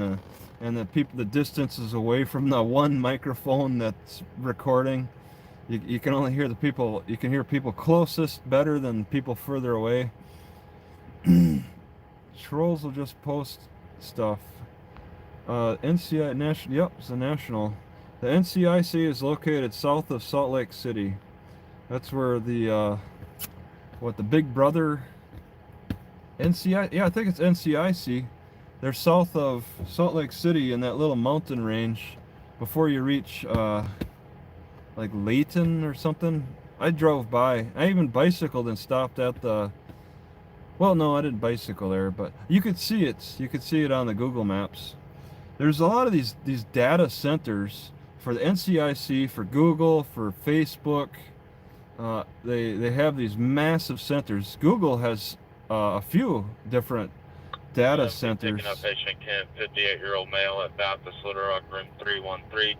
the distances away from the one microphone that's recording. You can only hear the people. You can hear people closest better than people further away. Trolls will just post stuff. NCI national. Yep, it's a national. The NCIC is located south of Salt Lake City. That's where the the Big Brother NCI. Yeah, I think it's NCIC. They're south of Salt Lake City in that little mountain range before you reach like Layton or something. I drove by. I even bicycled and stopped at the... Well, no, I didn't bicycle there, but you could see it. You could see it on the Google Maps. There's a lot of these data centers for the NCIC, for Google, for Facebook. They have these massive centers. Google has a few different data centers. Picking up patient Kent, 58-year-old male at Baptist Little Rock, room 313.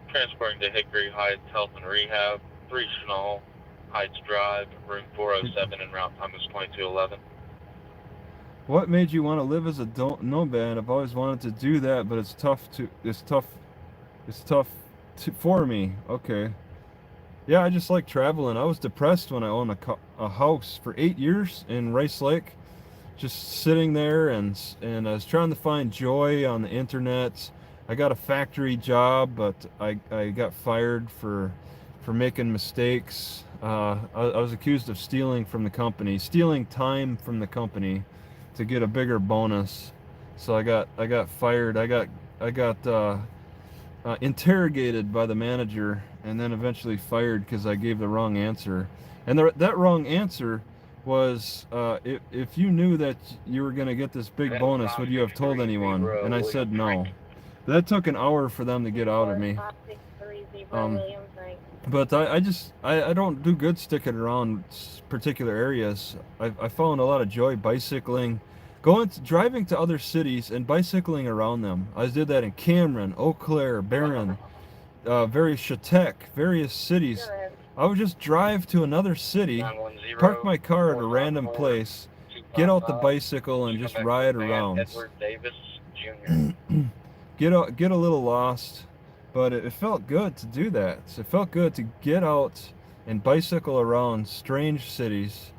Transporting to Hickory Heights Health and Rehab, 3 Chenal Heights Drive, room 407, and route time is 2211. What made you want to live as a nomad? I've always wanted to do that, but it's tough for me. Okay. Yeah, I just like traveling. I was depressed when I owned a house for 8 years in Rice Lake, just sitting there, and I was trying to find joy on the internet. I got a factory job, but I got fired for making mistakes. I was accused of stealing from the company, stealing time from the company to get a bigger bonus. So I got fired. I got interrogated by the manager and then eventually fired because I gave the wrong answer. And that wrong answer was, if you knew that you were going to get this big bonus, would you have told anyone? And I said no. That took an hour for them to get out of me. 5630 Um, Williams, right? But I don't do good sticking around particular areas. I found a lot of joy bicycling, driving to other cities and bicycling around them. I did that in Cameron, Eau Claire, Barron, various Chautauqua, various cities. I would just drive to another city, 910 park my car at a random place, get out the 255. bicycle, and just ride around. Edward Davis Jr. Get a little lost, but it felt good to do that. It felt good to get out and bicycle around strange cities,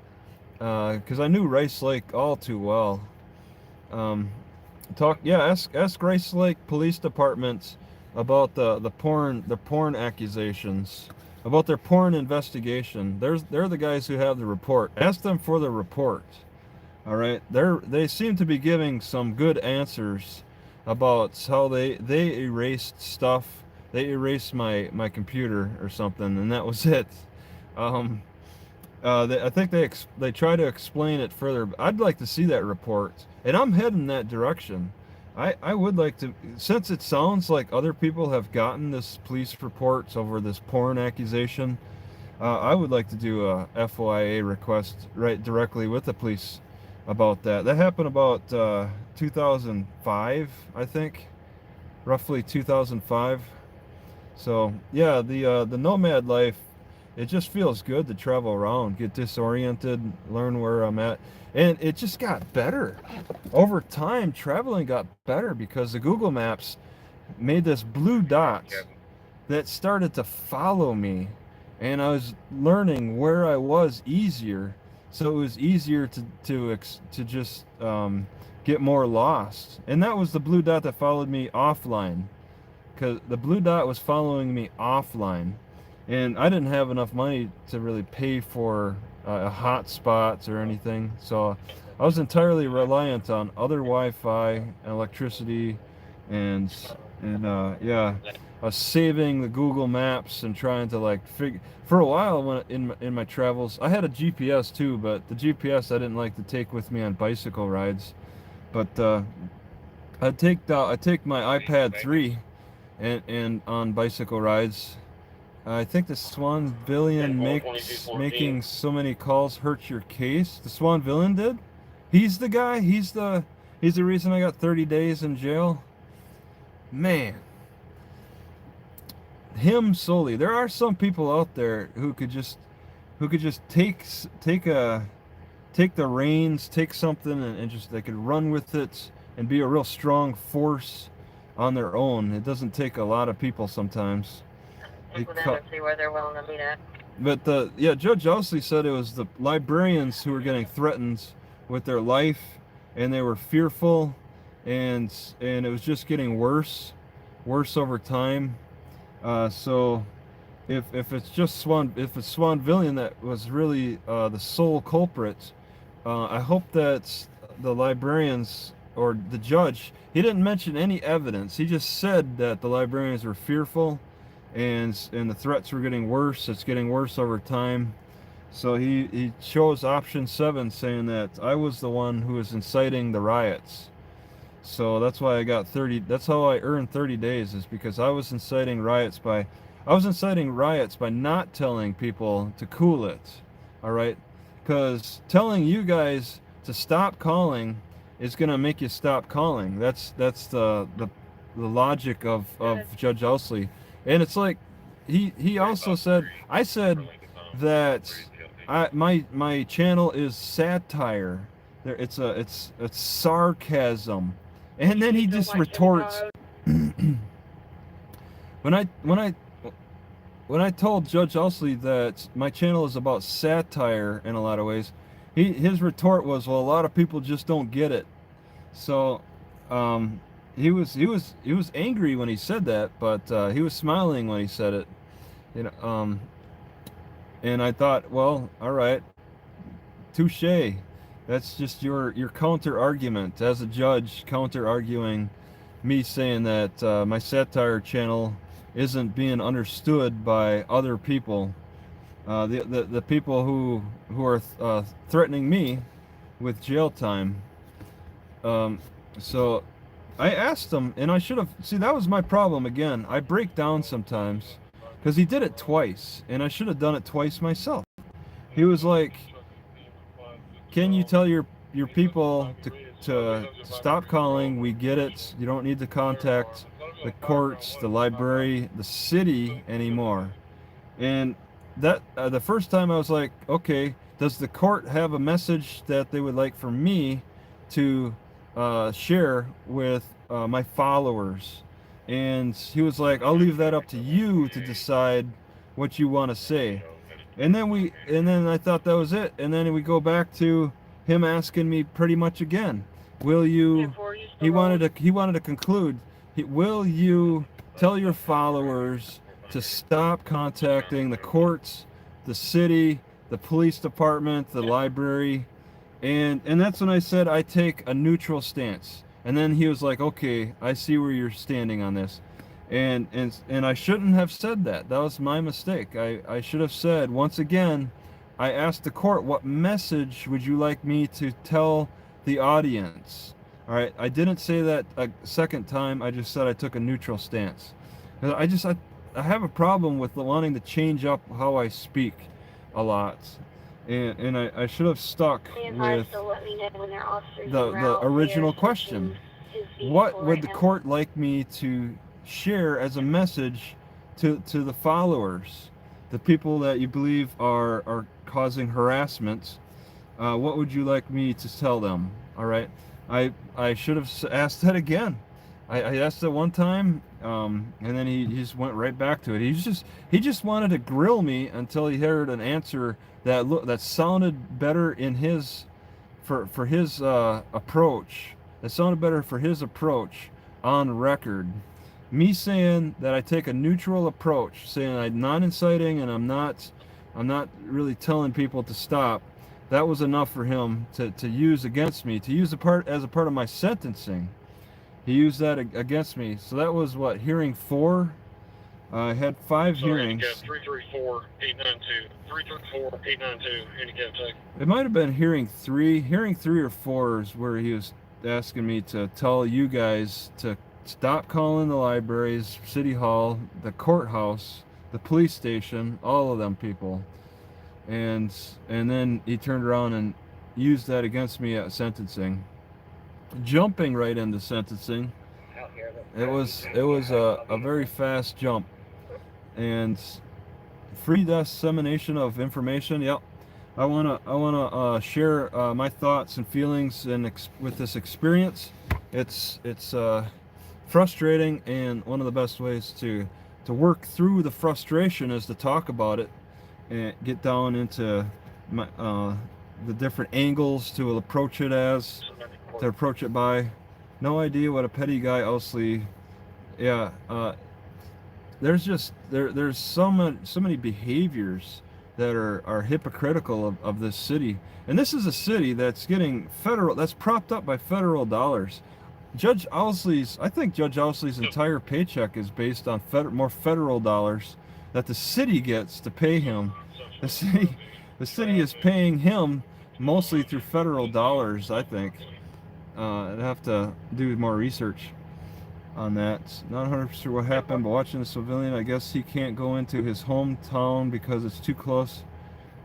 because I knew Rice Lake all too well. Ask Rice Lake Police Department about the porn accusations, about their porn investigation. They're the guys who have the report. Ask them for the report. All right, they seem to be giving some good answers about how they erased stuff. They erased my computer or something, and that was it. I think they try to explain it further. I'd like to see that report, and I'm heading that direction. I would like to, since it sounds like other people have gotten this police reports over this porn accusation. I would like to do a FOIA request right directly with the police about that. That happened about 2005, I think, roughly 2005. So yeah, the nomad life, it just feels good to travel around, get disoriented, learn where I'm at, and it just got better over time. Traveling got better because the Google Maps made this blue dot that started to follow me, and I was learning where I was easier. So it was easier to just get more lost. And that was the blue dot that followed me offline, because the blue dot was following me offline, and I didn't have enough money to really pay for hotspots or anything. So I was entirely reliant on other Wi-Fi and electricity, and I was saving the Google Maps and trying to figure. For a while, when in my travels, I had a GPS too, but the GPS I didn't like to take with me on bicycle rides. But I take my iPad 3 and on bicycle rides. I think the Swanvillian making so many calls hurts your case. The Swanvillian did. He's the guy. He's the reason I got 30 days in jail. Man. Him solely. There are some people out there who could just take the reins, take something, and just they could run with it and be a real strong force on their own. It doesn't take a lot of people sometimes. Check with them and see where they're willing to meet at. But Judge Ousley said it was the librarians who were getting threatened with their life, and they were fearful, and it was just getting worse over time. So if it's Swanvillian that was really the sole culprit, I hope that the librarians or the judge, he didn't mention any evidence. He just said that the librarians were fearful, and the threats were getting worse. It's getting worse over time. So he chose option 7, saying that I was the one who was inciting the riots. So that's why I got 30. That's how I earned 30 days, is because I was inciting riots by not telling people to cool it. All right, because telling you guys to stop calling is gonna make you stop calling. That's the logic of Judge Ousley. And it's like he also said, I said that my channel is satire. It's sarcasm. And then he just retorts. When I told Judge Ousley that my channel is about satire in a lot of ways, his retort was, well, a lot of people just don't get it. So he was angry when he said that, but he was smiling when he said it. And I thought, well, all right, touche. That's just your counter argument as a judge, counter arguing me saying that my satire channel isn't being understood by other people, the people who are threatening me with jail time. So I asked him, and I should have, see, that was my problem again. I break down sometimes because he did it twice, and I should have done it twice myself. He was like, can you tell your people to stop calling? We get it. You don't need to contact the courts, the library, the city anymore. And that the first time I was like, okay, does the court have a message that they would like for me to share with my followers? And he was like, I'll leave that up to you to decide what you want to say. And then I thought that was it. And then we go back to him asking me pretty much again, will you, he wanted to conclude, will you tell your followers to stop contacting the courts, the city, the police department, the library? And that's when I said I take a neutral stance. And then he was like, okay, I see where you're standing on this. And I shouldn't have said that. That was my mistake. I should have said, once again, I asked the court, what message would you like me to tell the audience? All right, I didn't say that a second time. I just said I took a neutral stance. I have a problem with wanting to change up how I speak a lot. And I should have stuck with the original question. What would the court like me to share as a message to the followers, the people that you believe are causing harassment? What would you like me to tell them? All right, I should have asked that again. I asked it one time, and then he just went right back to it. He just wanted to grill me until he heard an answer that sounded better in his for his approach. That sounded better for his approach on record. Me saying that I take a neutral approach, saying I'm not inciting and I'm not really telling people to stop. That was enough for him to use against me, to use as a part of my sentencing. He used that against me. So that was what, hearing 4? I had 5 hearings. 334-892. 334-892. Handicap check. It might have been hearing 3. Hearing 3 or 4 is where he was asking me to tell you guys to stop calling the libraries, city hall, the courthouse, the police station, all of them people. And then he turned around and used that against me at sentencing. Jumping right into sentencing. It was a very fast jump. And free dissemination of information. Yep. I wanna share my thoughts and feelings with this experience. It's frustrating, and one of the best ways to work through the frustration is to talk about it and get down into the different angles to approach it by. No idea what a petty guy Ousley. Yeah, there's so many behaviors that are hypocritical of this city. And this is a city that's getting that's propped up by federal dollars. I think Judge Ousley's entire paycheck is based on more federal dollars that the city gets to pay him. The city is paying him mostly through federal dollars, I think. I'd have to do more research on that. Not 100% what happened, but watching the civilian, I guess he can't go into his hometown because it's too close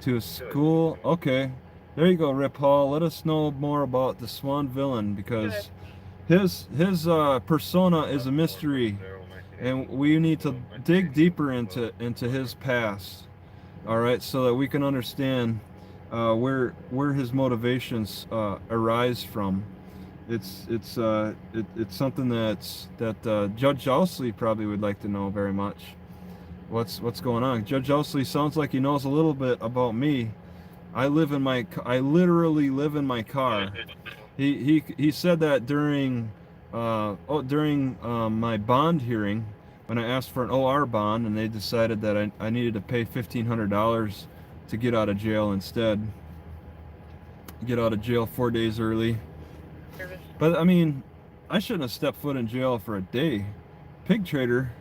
to his school. Okay, there you go, Rip Hall. Let us know more about the Swan villain, because his persona is a mystery, and we need to dig deeper into his past. All right, so that we can understand where his motivations arise from. It's something that Judge Ousley probably would like to know very much. What's going on? Judge Ousley sounds like he knows a little bit about me. I literally live in my car. He said that during my bond hearing, when I asked for an OR bond, and they decided that I needed to pay $1,500 to get out of jail instead. Get out of jail 4 days early. But I mean, shouldn't have stepped foot in jail for a day. Pig trader.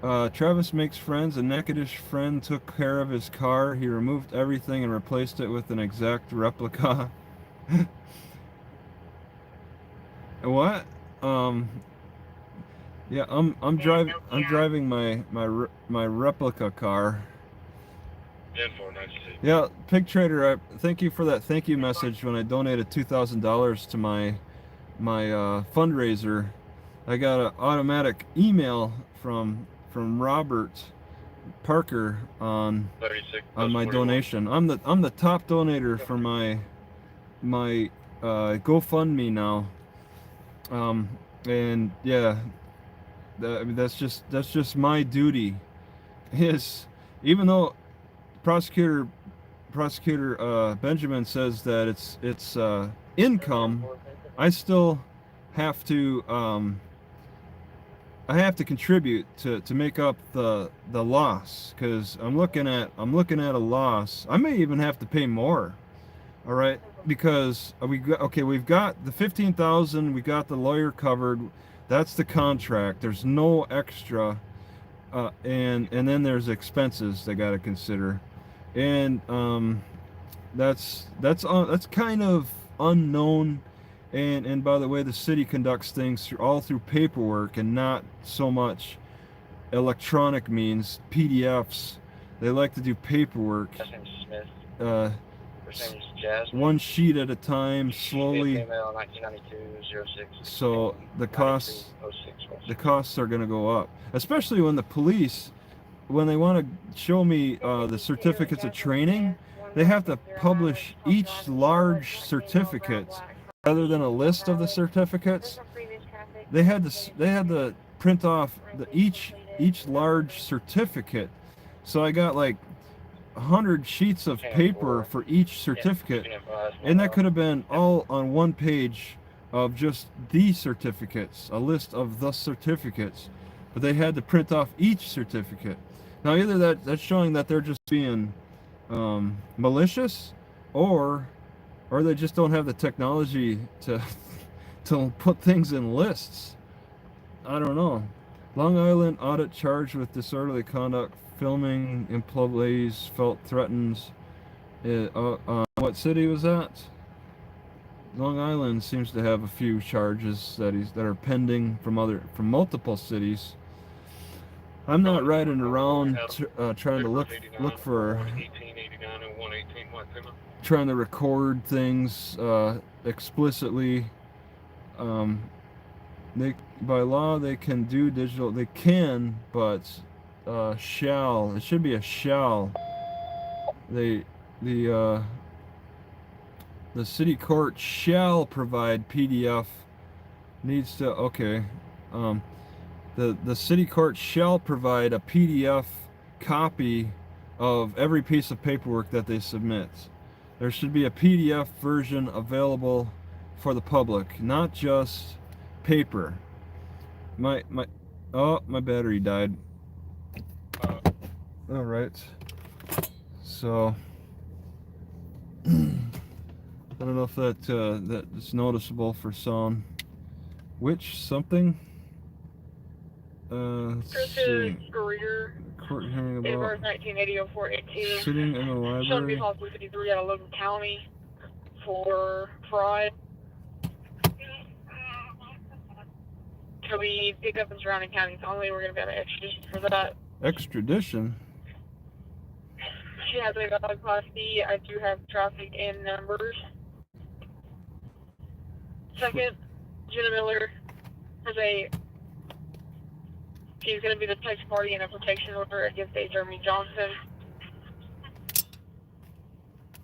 Travis makes friends. A Natchitoches friend took care of his car. He removed everything and replaced it with an exact replica. What? Yeah, I'm driving my replica car. 10-4-96. Yeah, Pig Trader, thank you for that thank you message when I donated $2,000 to my fundraiser. I got an automatic email from Robert Parker on 36. my donation. I'm the top donator for my GoFundMe now. And yeah, I mean, that's just my duty. Is even though prosecutor Benjamin says that it's income, I still have to contribute to make up the loss, because I'm looking at a loss. I may even have to pay more. All right, because we've got the 15,000, we got the lawyer covered. That's the contract. There's no extra, and then there's expenses they got to consider, and that's kind of unknown. And by the way, the city conducts things all through paperwork and not so much electronic means, PDFs. They like to do paperwork. Last name's Smith. First name is Jasmine. One sheet at a time, slowly. Female, 1992, 06. So the costs are going to go up, especially when the police, when they want to show me the certificates of training, they have to publish each large certificate rather than a list of the certificates. They had to print off each large certificate. So I got like 100 sheets of paper for each certificate, and that could have been all on one page of just the certificates, a list of the certificates, but they had to print off each certificate. Now either that's showing that they're just being malicious, or they just don't have the technology to put things in lists. I don't know. Long Island audit charged with disorderly conduct, filming employees felt threatens. What city was that? Long Island seems to have a few charges that are pending from multiple cities. I'm not riding around trying to look for, trying to record things explicitly. By law they can do digital. They can, but shall. It should be a shall. The city court shall provide PDF. Needs to, okay. The city court shall provide a PDF copy of every piece of paperwork that they submit. There should be a PDF version available for the public, not just paper. My battery died. All right. So I don't know if that is noticeable for sound. Which something? Let's see. Court hearing about 1980-04-18. sitting in the Shelby library. Hospital 53 out of Logan County for fraud. So we pick up in surrounding counties only. We're going to be on an extradition for that. Extradition. She has a valid class B. I do have traffic and numbers. Second, Jenna Miller she's going to be the text party in a protection order against a Jeremy Johnson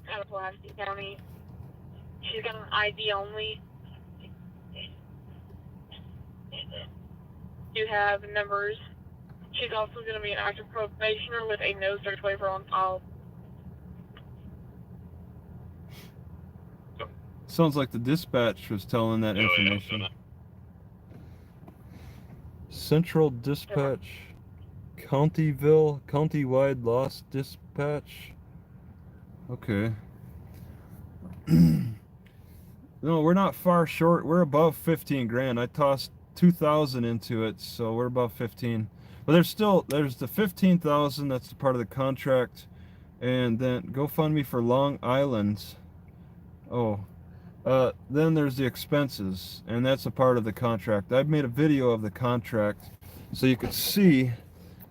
out of Pulaski County. She's got an ID only. You have numbers. She's also going to be an active probationer with a no search waiver on file. Sounds like the dispatch was telling that information. Central Dispatch, Countywide Lost Dispatch. Okay. No, we're not far short. We're above 15 grand. I tossed 2,000 into it, so we're above 15. But there's the 15,000. That's the part of the contract, and then GoFundMe for Long Island. Oh, then there's the expenses, and that's a part of the contract. I've made a video of the contract, so you could see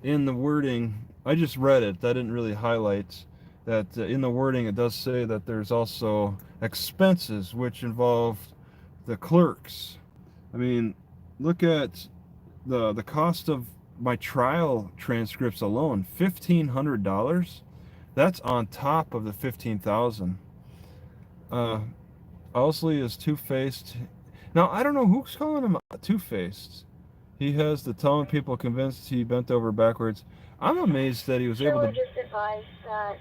in the wording. I just read it. I didn't really highlight that in the wording. It does say that there's also expenses, which involve the clerks. I mean, look at the cost of my trial transcripts alone, $1,500. That's on top of the 15,000. Owsley is two-faced. Now I don't know who's calling him two-faced. He has the telling people convinced he bent over backwards. I'm amazed that he was able to. Just advised that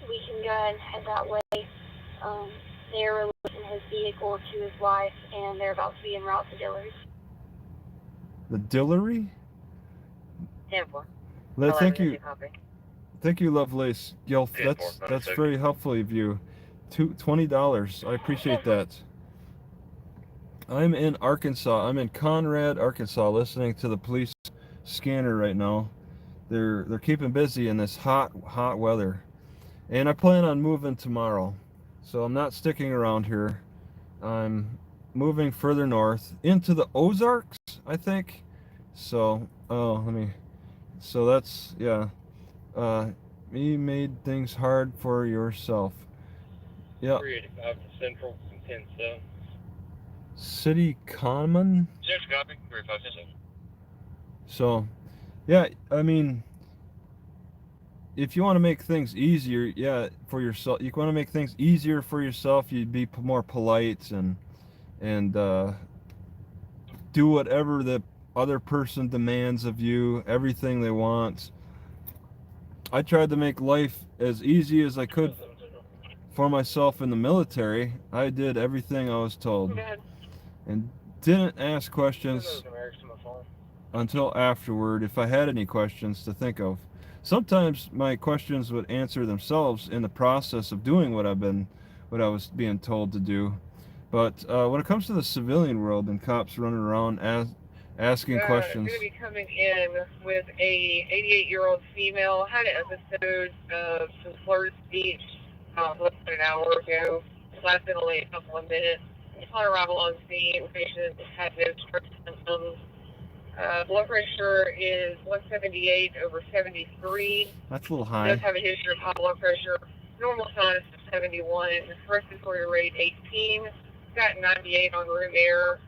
we can go ahead and head that way. They're releasing his vehicle to his wife, and they're about to be en route to Dillery's. The Dillery? 10-4. Thank you, Lovelace. Gilf. That's very helpful of you. $20. I appreciate that. I'm in Arkansas. I'm in Conrad, Arkansas, listening to the police scanner right now. They're keeping busy in this hot weather, and I plan on moving tomorrow, so I'm not sticking around here. I'm moving further north into the Ozarks, I think. So So that's you made things hard for yourself. Yeah. 385 to Central and 10-7. City Common. Just copy. 357. So, yeah, I mean, if you want to make things easier, for yourself, you want to make things easier for yourself. You'd be more polite and do whatever the other person demands of you, everything they want. I tried to make life as easy as I could for myself in the military. I did everything I was told and didn't ask questions until afterward if I had any questions to think of. Sometimes my questions would answer themselves in the process of doing what I was being told to do. But when it comes to the civilian world and cops running around asking questions. I'm going to be coming in with a 88-year-old female. Had an episode of some slurred speech less than an hour ago. It lasted only a couple of minutes. Upon arrival on scene, patient had no stroke symptoms. Blood pressure is 178 over 73. That's a little Does high. have a history of high blood pressure. Normal sinus is 71. Respiratory rate 18. Got 98 on room air.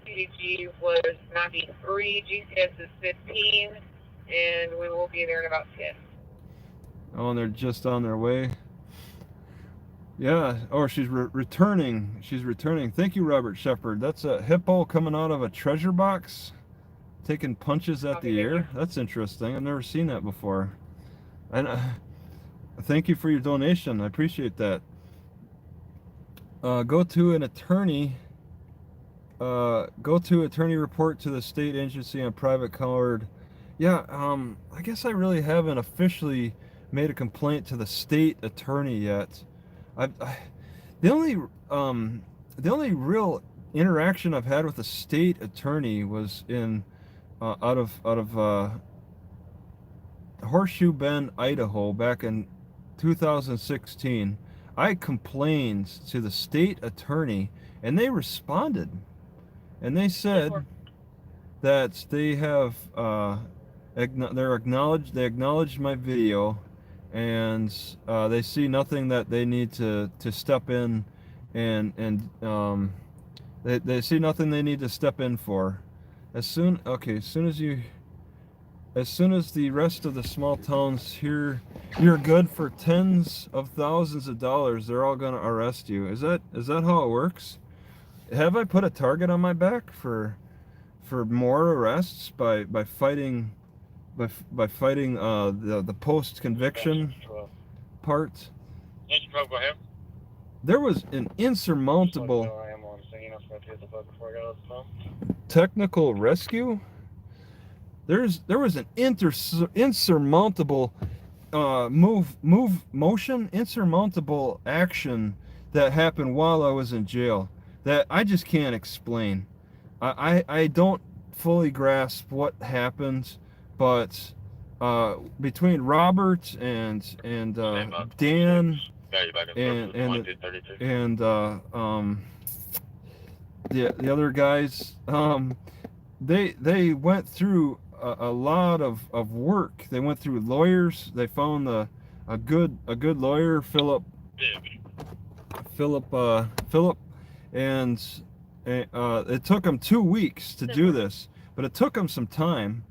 CDG was 93. GCS is 15. And we will be there in about 10. Oh, and they're just on their way. Yeah. Oh, she's returning. She's returning. Thank you, Robert Shepard. That's a hippo coming out of a treasure box, taking punches at the air. That's interesting. I've never seen that before. And thank you for your donation. I appreciate that. Go to attorney report to the state agency on private card. Yeah. I guess I really haven't officially made a complaint to the state attorney yet. The only real interaction I've had with the state attorney was in out of Horseshoe Bend, Idaho, back in 2016. I complained to the state attorney, and they responded, and they said that they have they acknowledged my video, and they see nothing that they need to step in, and they see nothing they need to step in for. As soon as the rest of the small towns hear you're good for tens of thousands of dollars, they're all gonna arrest you. Is that how it works? Have I put a target on my back for more arrests by fighting the post conviction part? Go ahead. There was an insurmountable technical rescue. There was an insurmountable insurmountable action that happened while I was in jail that I just can't explain. I don't fully grasp what happened, but between Robert and Dan Got you back in and surface, and 2232. and the other guys, they went through a lot of work. They went through lawyers. They found a good lawyer, Philip, and it took them 2 weeks to do this, but it took them some time.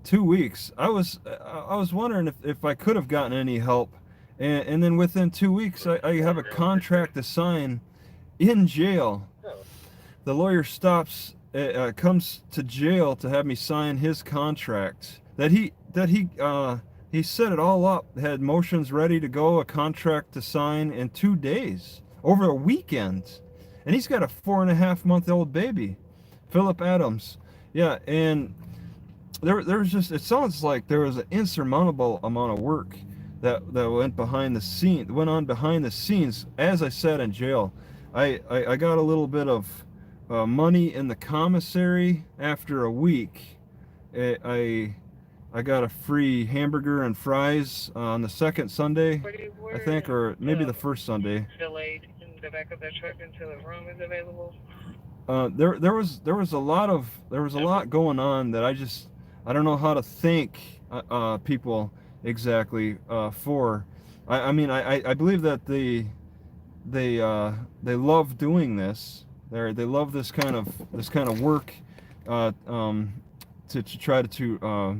2 weeks. I was wondering if I could have gotten any help, and then within 2 weeks I have a contract to sign in jail. The lawyer comes to jail to have me sign his contract that he set it all up, had motions ready to go, a contract to sign in 2 days over a weekend, and he's got a 4.5-month-old baby, Philip Adams. Yeah, and there's just, it sounds like there was an insurmountable amount of work that went on behind the scenes as I sat in jail. I got a little bit of money in the commissary after a week. I got a free hamburger and fries on the second Sunday, I think, or maybe the first Sunday. Delayed in the back of the truck until the room is available. There was a lot going on that I don't know how to thank people exactly for. I mean I believe that they love doing this. They love this kind of work to try to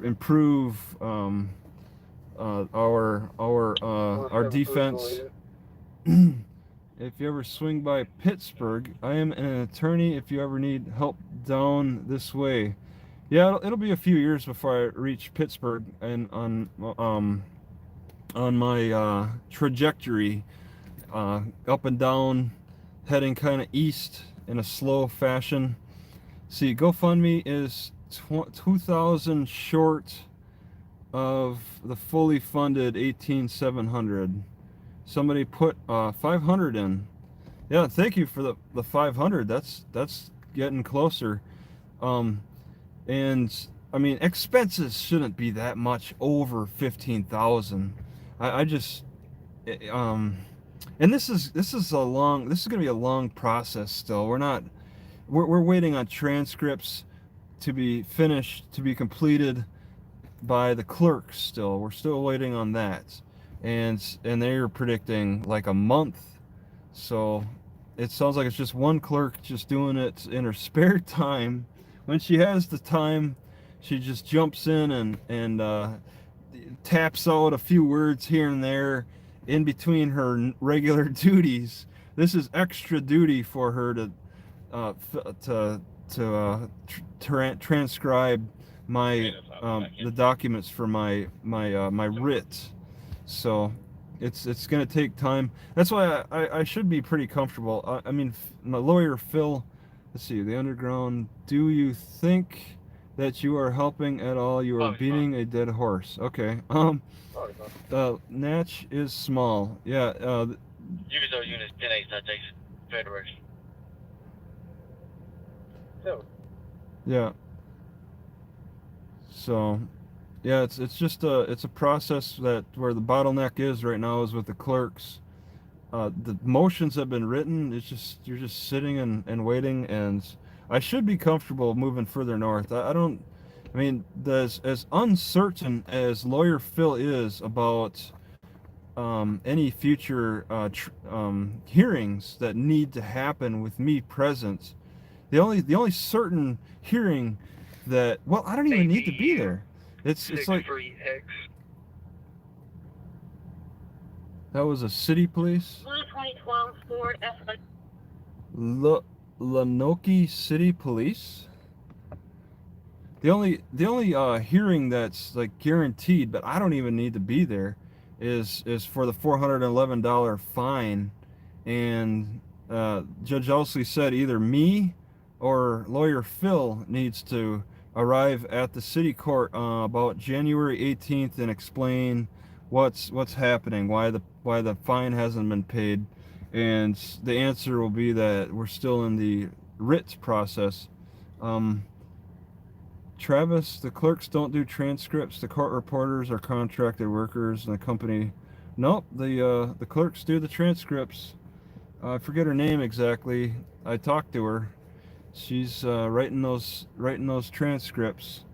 improve our defense. If you ever swing by Pittsburgh, I am an attorney. If you ever need help down this way, yeah, it'll be a few years before I reach Pittsburgh and on my trajectory up and down, heading kind of east in a slow fashion. See, GoFundMe is 2,000 short of the fully funded 18,700. Somebody put 500 in. Yeah, thank you for the 500. That's getting closer. And I mean, expenses shouldn't be that much over 15,000. I just and this is gonna be a long process still. We're waiting on transcripts to be finished, to be completed by the clerks still. We're still waiting on that. And they're predicting like a month. So it sounds like it's just one clerk just doing it in her spare time. When she has the time, she just jumps in and taps out a few words here and there in between her regular duties. This is extra duty for her to transcribe my the documents for my writ. So it's going to take time. That's why I should be pretty comfortable. I mean, my lawyer Phil, let's see, the underground. Do you think that you are helping at all? You are beating a dead horse. Okay. Natch is small. Yeah. Use our units 10-8 citation Federation. Yeah. So, yeah, it's just it's a process that where the bottleneck is right now is with the clerks. The motions have been written. It's just you're just sitting and waiting, and I should be comfortable moving further north. I mean, as uncertain as lawyer Phil is about any future hearings that need to happen with me present, the only certain hearing that, well, I don't even need to be there. It's like that was a city police. 2012 Ford F. Lanoke City Police. The only hearing that's like guaranteed, but I don't even need to be there, is for the $411 fine, and Judge Elsley said either me or lawyer Phil needs to arrive at the city court about January 18th and explain what's happening, why why the fine hasn't been paid, and the answer will be that we're still in the writs process. Travis, the clerks don't do transcripts. The court reporters are contracted workers, and the company. Nope, the clerks do the transcripts. I forget her name exactly. I talked to her. She's writing those transcripts.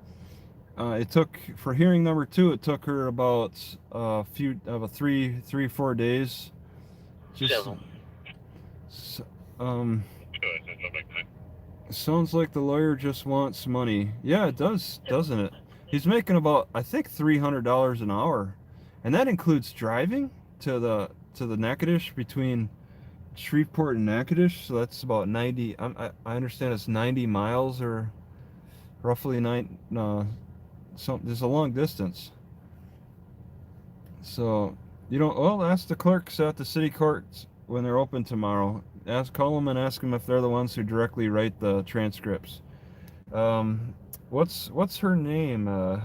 It took, for hearing number 2, it took her about about 4 days. Just Several. Good, that's a big thing. sounds like the lawyer just wants money. Yeah, it does, doesn't it? He's making about, I think, $300 an hour, and that includes driving to the Natchitoches, between Shreveport and Natchitoches. So that's about 90. I understand it's 90 miles, or roughly 9. There's a long distance. So you don't. Well, ask the clerks at the city courts when they're open tomorrow. Call them and ask them if they're the ones who directly write the transcripts. What's her name?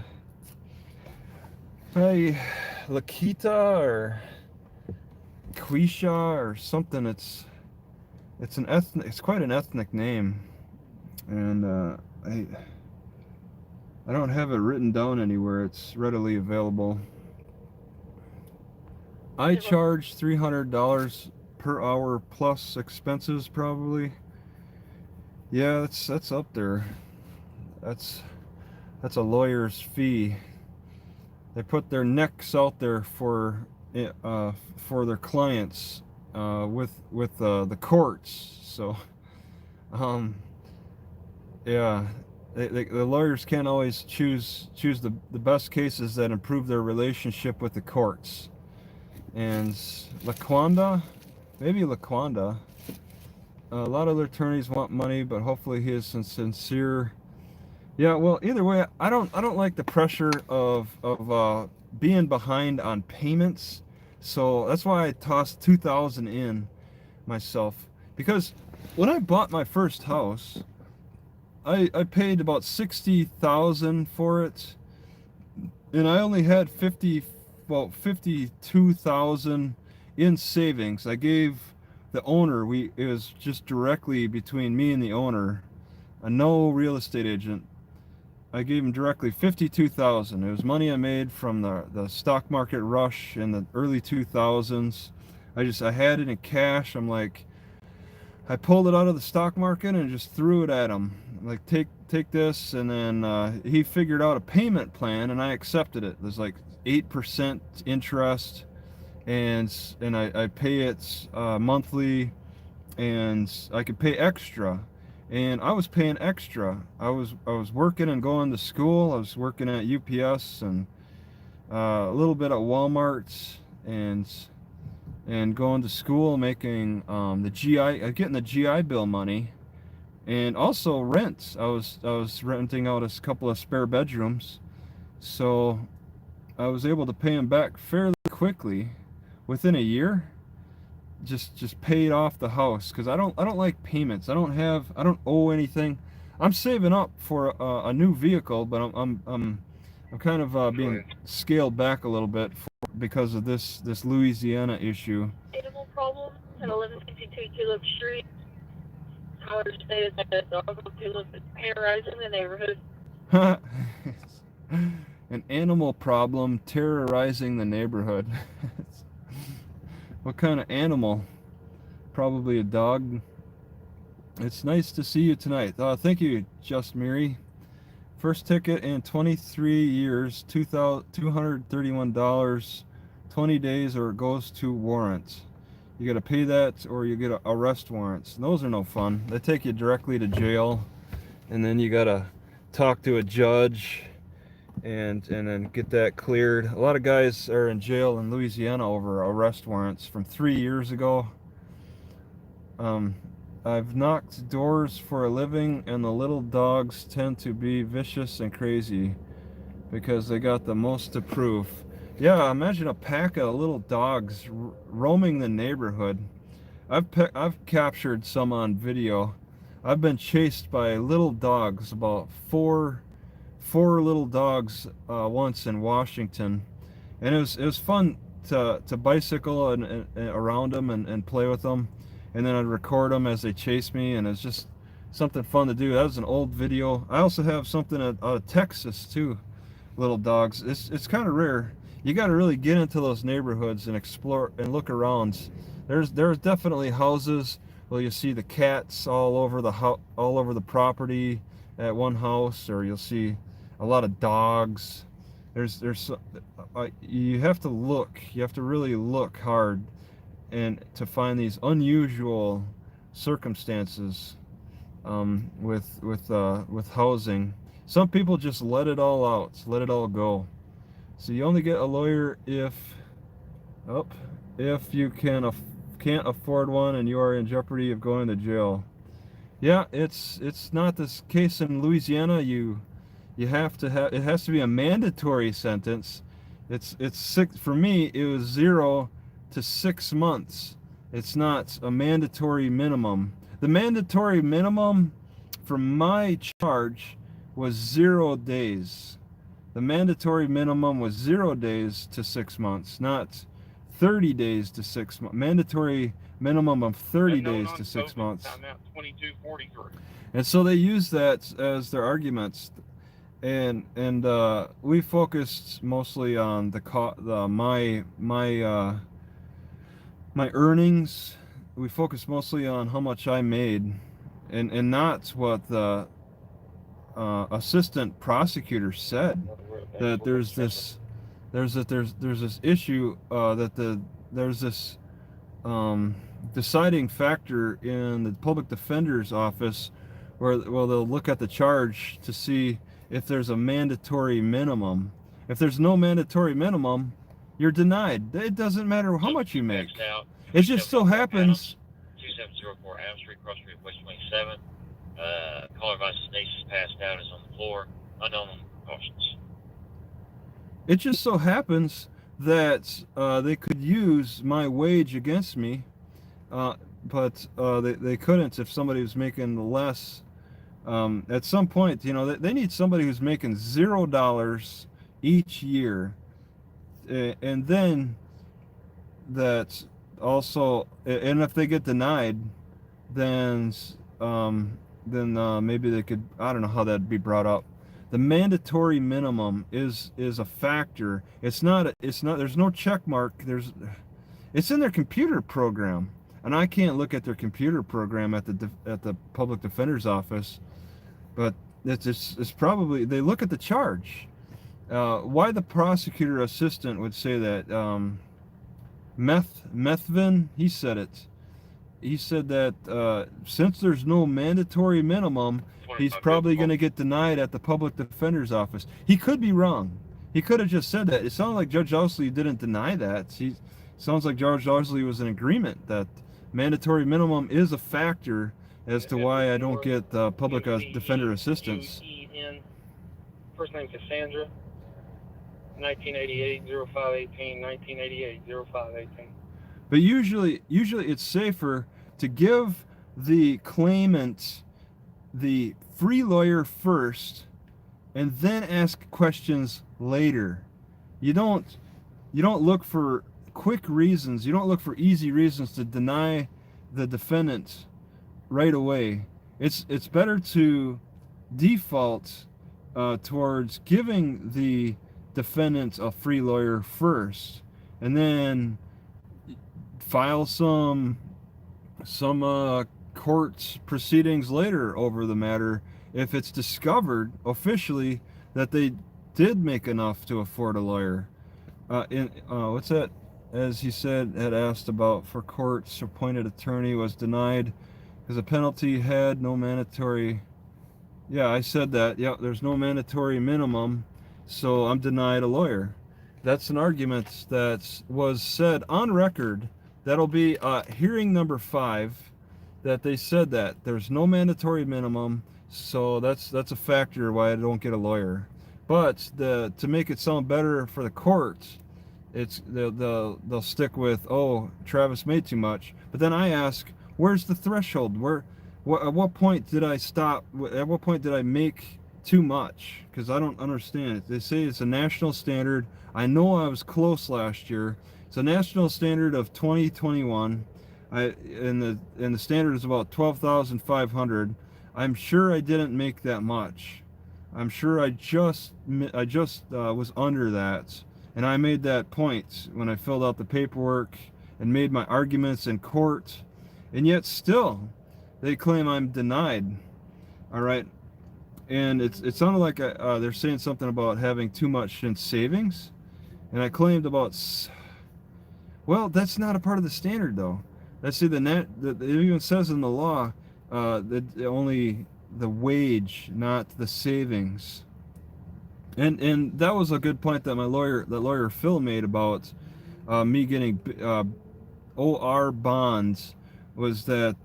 Hey, Lakita or Quisha or something. It's an ethnic. It's quite an ethnic name, and I don't have it written down anywhere. It's readily available. I charge $300 per hour plus expenses, probably. Yeah, that's up there. That's a lawyer's fee. They put their necks out there for their clients with the courts. So, yeah. The lawyers can't always choose the best cases that improve their relationship with the courts. And Laquanda, a lot of the attorneys want money, but hopefully he is sincere. Yeah, well, either way, I don't like the pressure of being behind on payments. So that's why I tossed $2,000 in myself, because when I bought my first house, I paid about $60,000 for it, and I only had $52,000 in savings. I gave the owner, it was just directly between me and the owner, no real estate agent. I gave him directly $52,000. It was money I made from the stock market rush in the early 2000s. I had it in cash. I pulled it out of the stock market and just threw it at him. Like, take this, and then he figured out a payment plan, and I accepted it. There's like 8% interest, and I pay it monthly, and I could pay extra. And I was paying extra. I was working and going to school. I was working at UPS and a little bit at Walmart, and going to school, making getting the GI Bill money, and also rent. I was renting out a couple of spare bedrooms, so I was able to pay them back fairly quickly, within a year. Just paid off the house, because I don't like payments. I don't owe anything. I'm saving up for a new vehicle, but I'm kind of being scaled back a little bit because of this Louisiana issue. Animal problem at 1162 Tulip Street. Howard stated that a dog on Tulip is terrorizing the neighborhood. An animal problem terrorizing the neighborhood. What kind of animal? Probably a dog. It's nice to see you tonight. Thank you, Just Miri. First ticket in 23 years, $231, 20 days, or it goes to warrant. You got to pay that, or you get arrest warrants. And those are no fun. They take you directly to jail, and then you got to talk to a judge and then get that cleared. A lot of guys are in jail in Louisiana over arrest warrants from 3 years ago. I've knocked doors for a living, and the little dogs tend to be vicious and crazy because they got the most to prove. Yeah, imagine a pack of little dogs roaming the neighborhood. I've captured some on video. I've been chased by little dogs, about four little dogs once in Washington, and it was fun to bicycle and around them and play with them, and then I'd record them as they chase me, and it's just something fun to do. That was an old video. I also have something out of Texas too, little dogs. It's kind of rare. You got to really get into those neighborhoods and explore and look around. There's definitely houses where you see the cats all over the property at one house, or you'll see a lot of dogs. You have to look. You have to really look hard and to find these unusual circumstances with housing. Some people just let it all out, let it all go. So you only get a lawyer if you can't afford one and you are in jeopardy of going to jail. Yeah, it's not this case in Louisiana. You have to have, it has to be a mandatory sentence. It's six, for me it was 0 to 6 months. It's not a mandatory minimum. The mandatory minimum for my charge was 0 days. The mandatory minimum was 0 days to 6 months, not 30 days to 6 months. Mandatory minimum of 30 days to 6 months. And so they use that as their arguments, and we focused mostly on my earnings. We focused mostly on how much I made, and not what the assistant prosecutor said, that there's this issue there's this deciding factor in the public defender's office where they'll look at the charge to see if there's a mandatory minimum. If there's no mandatory minimum, you're denied. It doesn't matter how much you make. It just so happens 2704 Adams Street, Cross Street, West 27. Caller advises Stacy's passed out, is on the floor. Unknown cautions. it just so happens that they could use my wage against me, but they couldn't if somebody was making less. At some point, they need somebody who's making $0 each year, and then that also, and if they get denied, then maybe they could, I don't know how that'd be brought up. The mandatory minimum is a factor. It's not there's no check mark. It's in their computer program, and I can't look at their computer program at the public defender's office, but it's probably, they look at the charge. Why the prosecutor assistant would say that, Methvin, he said it. He said that since there's no mandatory minimum, he's probably going to get denied at the public defender's office. He could be wrong. He could have just said that. It sounded like Judge Owsley didn't deny that. Sounds like Judge Owsley was in agreement that mandatory minimum is a factor as to why I don't get public defender assistance. First name Cassandra. 1988 0518 1988 0518. But usually it's safer to give the claimant the free lawyer first and then ask questions later. You don't look for quick reasons. You don't look for easy reasons to deny the defendant right away. It's better to default towards giving the defendant a free lawyer first, and then file some court proceedings later over the matter if it's discovered officially that they did make enough to afford a lawyer. What's that? As he said, had asked about for courts, appointed attorney was denied because the penalty had no mandatory. Yeah, I said that. Yeah, there's no mandatory minimum, so I'm denied a lawyer. That's an argument that was said on record. That'll be hearing number 5, that they said that there's no mandatory minimum, so that's a factor why I don't get a lawyer. But to make it sound better for the court, they'll stick with, oh, Travis made too much. But then I ask, where's the threshold? At what point did I stop? At what point did I make too much? Because I don't understand it. They say it's a national standard. I know I was close last year, It's a national standard of 2021. And the standard is about 12,500. I'm sure I didn't make that much. I'm sure I just was under that, and I made that point when I filled out the paperwork and made my arguments in court, and yet still they claim I'm denied. All right, and it sounded like they're saying something about having too much in savings, and I claimed about. Well, that's not a part of the standard though. Let's see, it even says in the law that only the wage, not the savings. And that was a good point that lawyer Phil made about me getting OR bonds, was that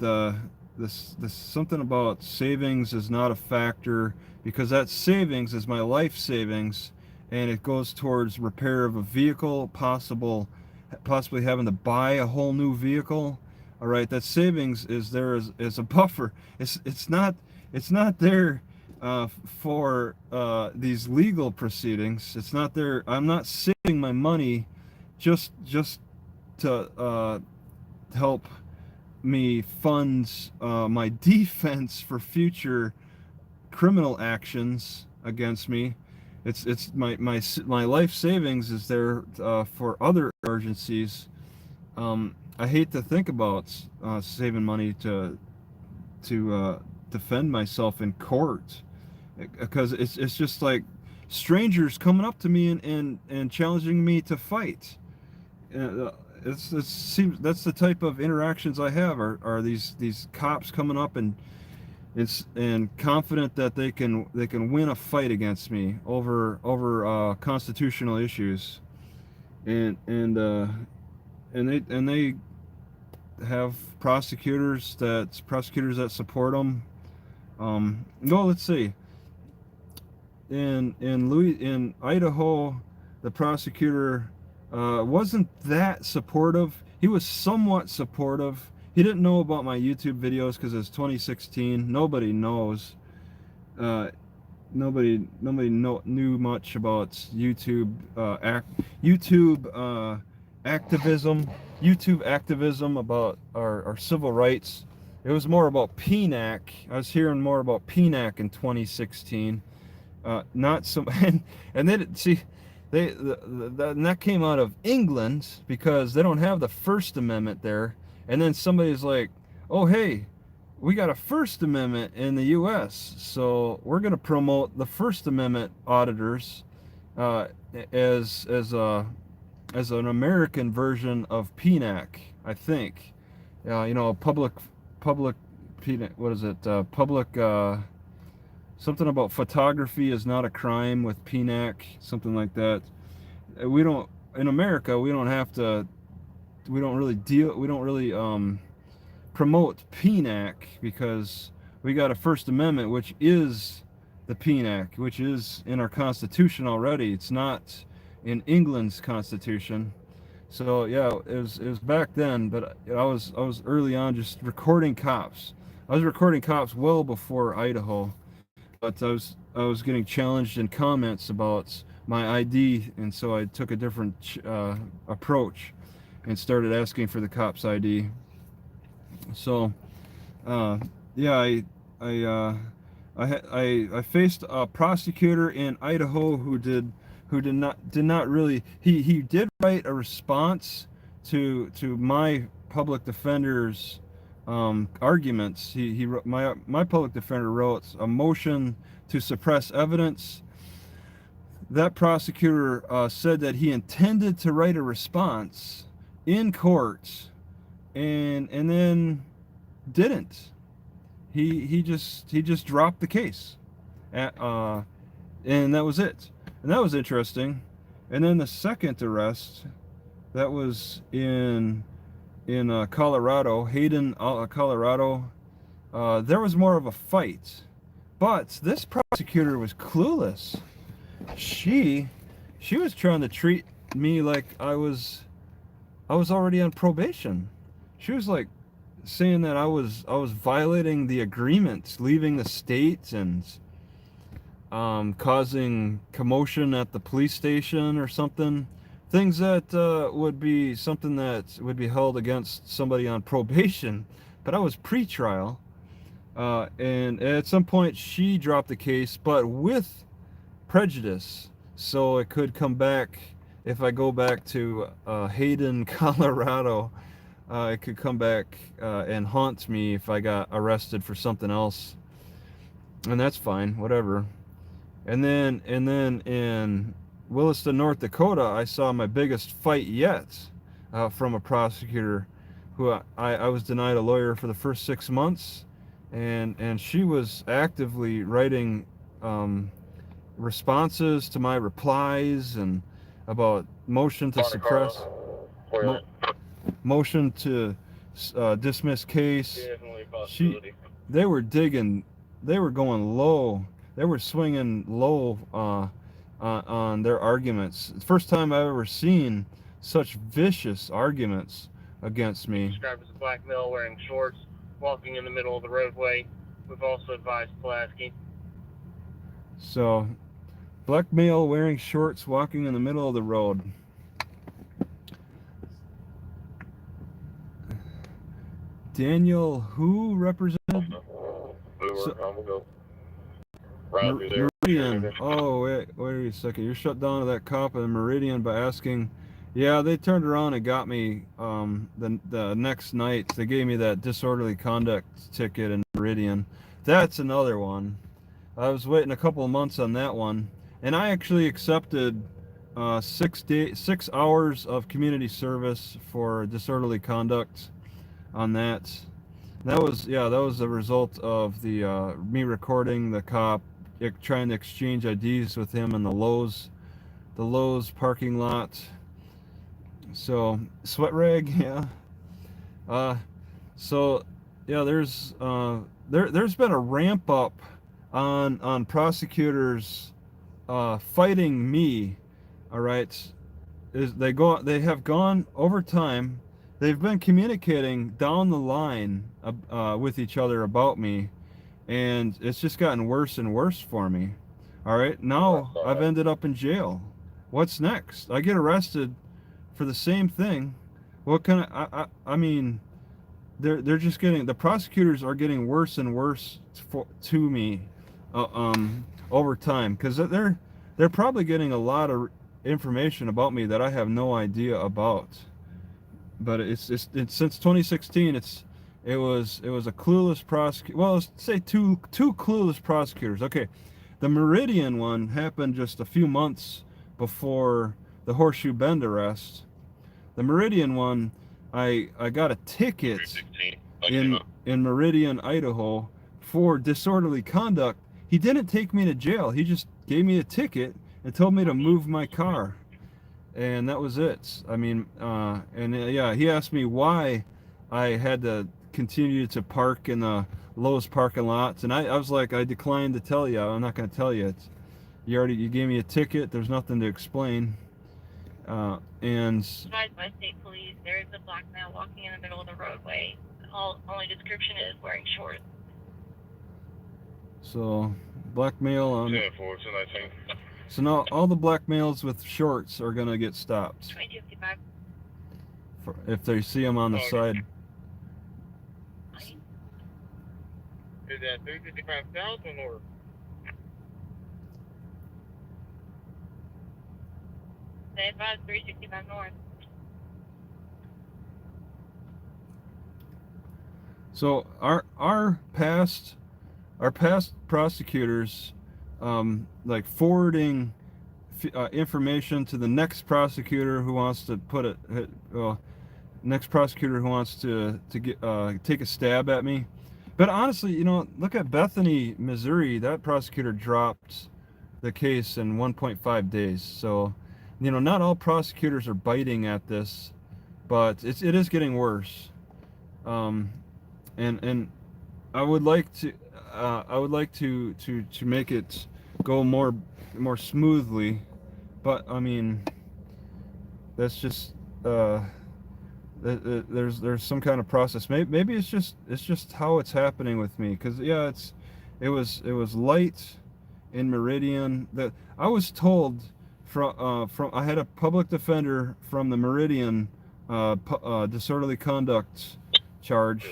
this something about savings is not a factor, because that savings is my life savings, and it goes towards repair of a vehicle, possibly having to buy a whole new vehicle. All right, that savings is there as a buffer. It's not there for these legal proceedings. It's not there. I'm not saving my money just to help me fund my defense for future criminal actions against me. It's my life savings is there for other emergencies. I hate to think about saving money to defend myself in court, because it's just like strangers coming up to me and challenging me to fight. It seems that's the type of interactions I have, are these cops coming up and confident that they can win a fight against me over constitutional issues, and they have prosecutors that support them. No, let's see. In Idaho, the prosecutor wasn't that supportive. He was somewhat supportive. He didn't know about my YouTube videos because it's 2016. Nobody knows. Nobody knew much about YouTube activism about our civil rights. It was more about PNAC. I was hearing more about PNAC in 2016. Not so, and then see, and that came out of England, because they don't have the First Amendment there. And then somebody's like, "Oh, hey, we got a First Amendment in the U.S., so we're going to promote the First Amendment auditors as an American version of PNAC, I think. Public PNAC, what is it? Something about photography is not a crime with PNAC, something like that. In America, we don't really promote PNAC, because we got a First Amendment, which is the PNAC, which is in our Constitution already. It's not in England's Constitution. So yeah, it was back then, but I was early on just recording cops. I was recording cops well before Idaho, but I was getting challenged in comments about my ID, and so I took a different approach and started asking for the cops' ID. So yeah, I faced a prosecutor in Idaho who did not really, he did write a response to my public defender's arguments. My public defender wrote a motion to suppress evidence. That prosecutor said that he intended to write a response in court, and then didn't. He just dropped the case, and that was it. And that was interesting. And then the second arrest, that was in Colorado, Hayden, Colorado. There was more of a fight, but this prosecutor was clueless. She was trying to treat me like I was already on probation. She was like saying that I was violating the agreement, leaving the state, and causing commotion at the police station or something things that would be something that would be held against somebody on probation, but I was pre-trial, and at some point she dropped the case, but with prejudice, so it could come back if I go back to Hayden, Colorado. It could come back and haunt me if I got arrested for something else, and that's fine, whatever. And then in Williston, North Dakota, I saw my biggest fight yet from a prosecutor who I was denied a lawyer for the first 6 months, and she was actively writing responses to my replies and about motion to suppress, motion to dismiss case. Definitely a possibility. They were digging, they were going low, they were swinging low on their arguments. It's the first time I've ever seen such vicious arguments against me. Described as a black male wearing shorts, walking in the middle of the roadway. We've also advised Pulaski. So, black male wearing shorts walking in the middle of the road. Daniel, who represented? Hoover, I'm gonna go right through there. Meridian. Oh, wait a second. You're shut down to that cop in Meridian by asking. Yeah, they turned around and got me the next night. They gave me that disorderly conduct ticket in Meridian. That's another one. I was waiting a couple of months on that one, and I actually accepted 6 hours of community service for disorderly conduct on that. That was a result of the me recording the cop trying to exchange IDs with him in the Lowe's parking lot. So sweat rag, yeah. So yeah, there's been a ramp up on prosecutors fighting me. All right, they have gone over time. They've been communicating down the line with each other about me, and it's just gotten worse and worse for me. All right, now I've ended up in jail. What's next? I get arrested for the same thing. What can I mean, they're just getting, the prosecutors are getting worse and worse to me over time, because they're probably getting a lot of information about me that I have no idea about. But it's since 2016, it was a clueless prosecutor. Well, let's say two clueless prosecutors. Okay, the Meridian one happened just a few months before the Horseshoe Bend arrest. The Meridian one, I got a ticket in Meridian, Idaho, for disorderly conduct. He didn't take me to jail. He just gave me a ticket and told me to move my car. And that was it. I mean, yeah, he asked me why I had to continue to park in the Lowe's parking lots, and I was like, I declined to tell you. I'm not going to tell you. You gave me a ticket. There's nothing to explain. And Advised by state police, there is a black male walking in the middle of the roadway. Only description is wearing shorts. so black male on. 10-4, 10-19. So now all the black males with shorts are gonna get stopped 2255. if they see them on the side. Is that 355 south or north? They advised 365 north. So our past prosecutors, like forwarding information to the next prosecutor who wants to next prosecutor who wants to get take a stab at me. But honestly, you know, look at Bethany, Missouri. That prosecutor dropped the case in 1.5 days. So, you know, not all prosecutors are biting at this, but it is getting worse. And I would like to make it go more smoothly, but I mean, that's just there's some kind of process. Maybe it's just how it's happening with me, because yeah, it was light in Meridian. That I was told from I had a public defender from the Meridian disorderly conduct charge.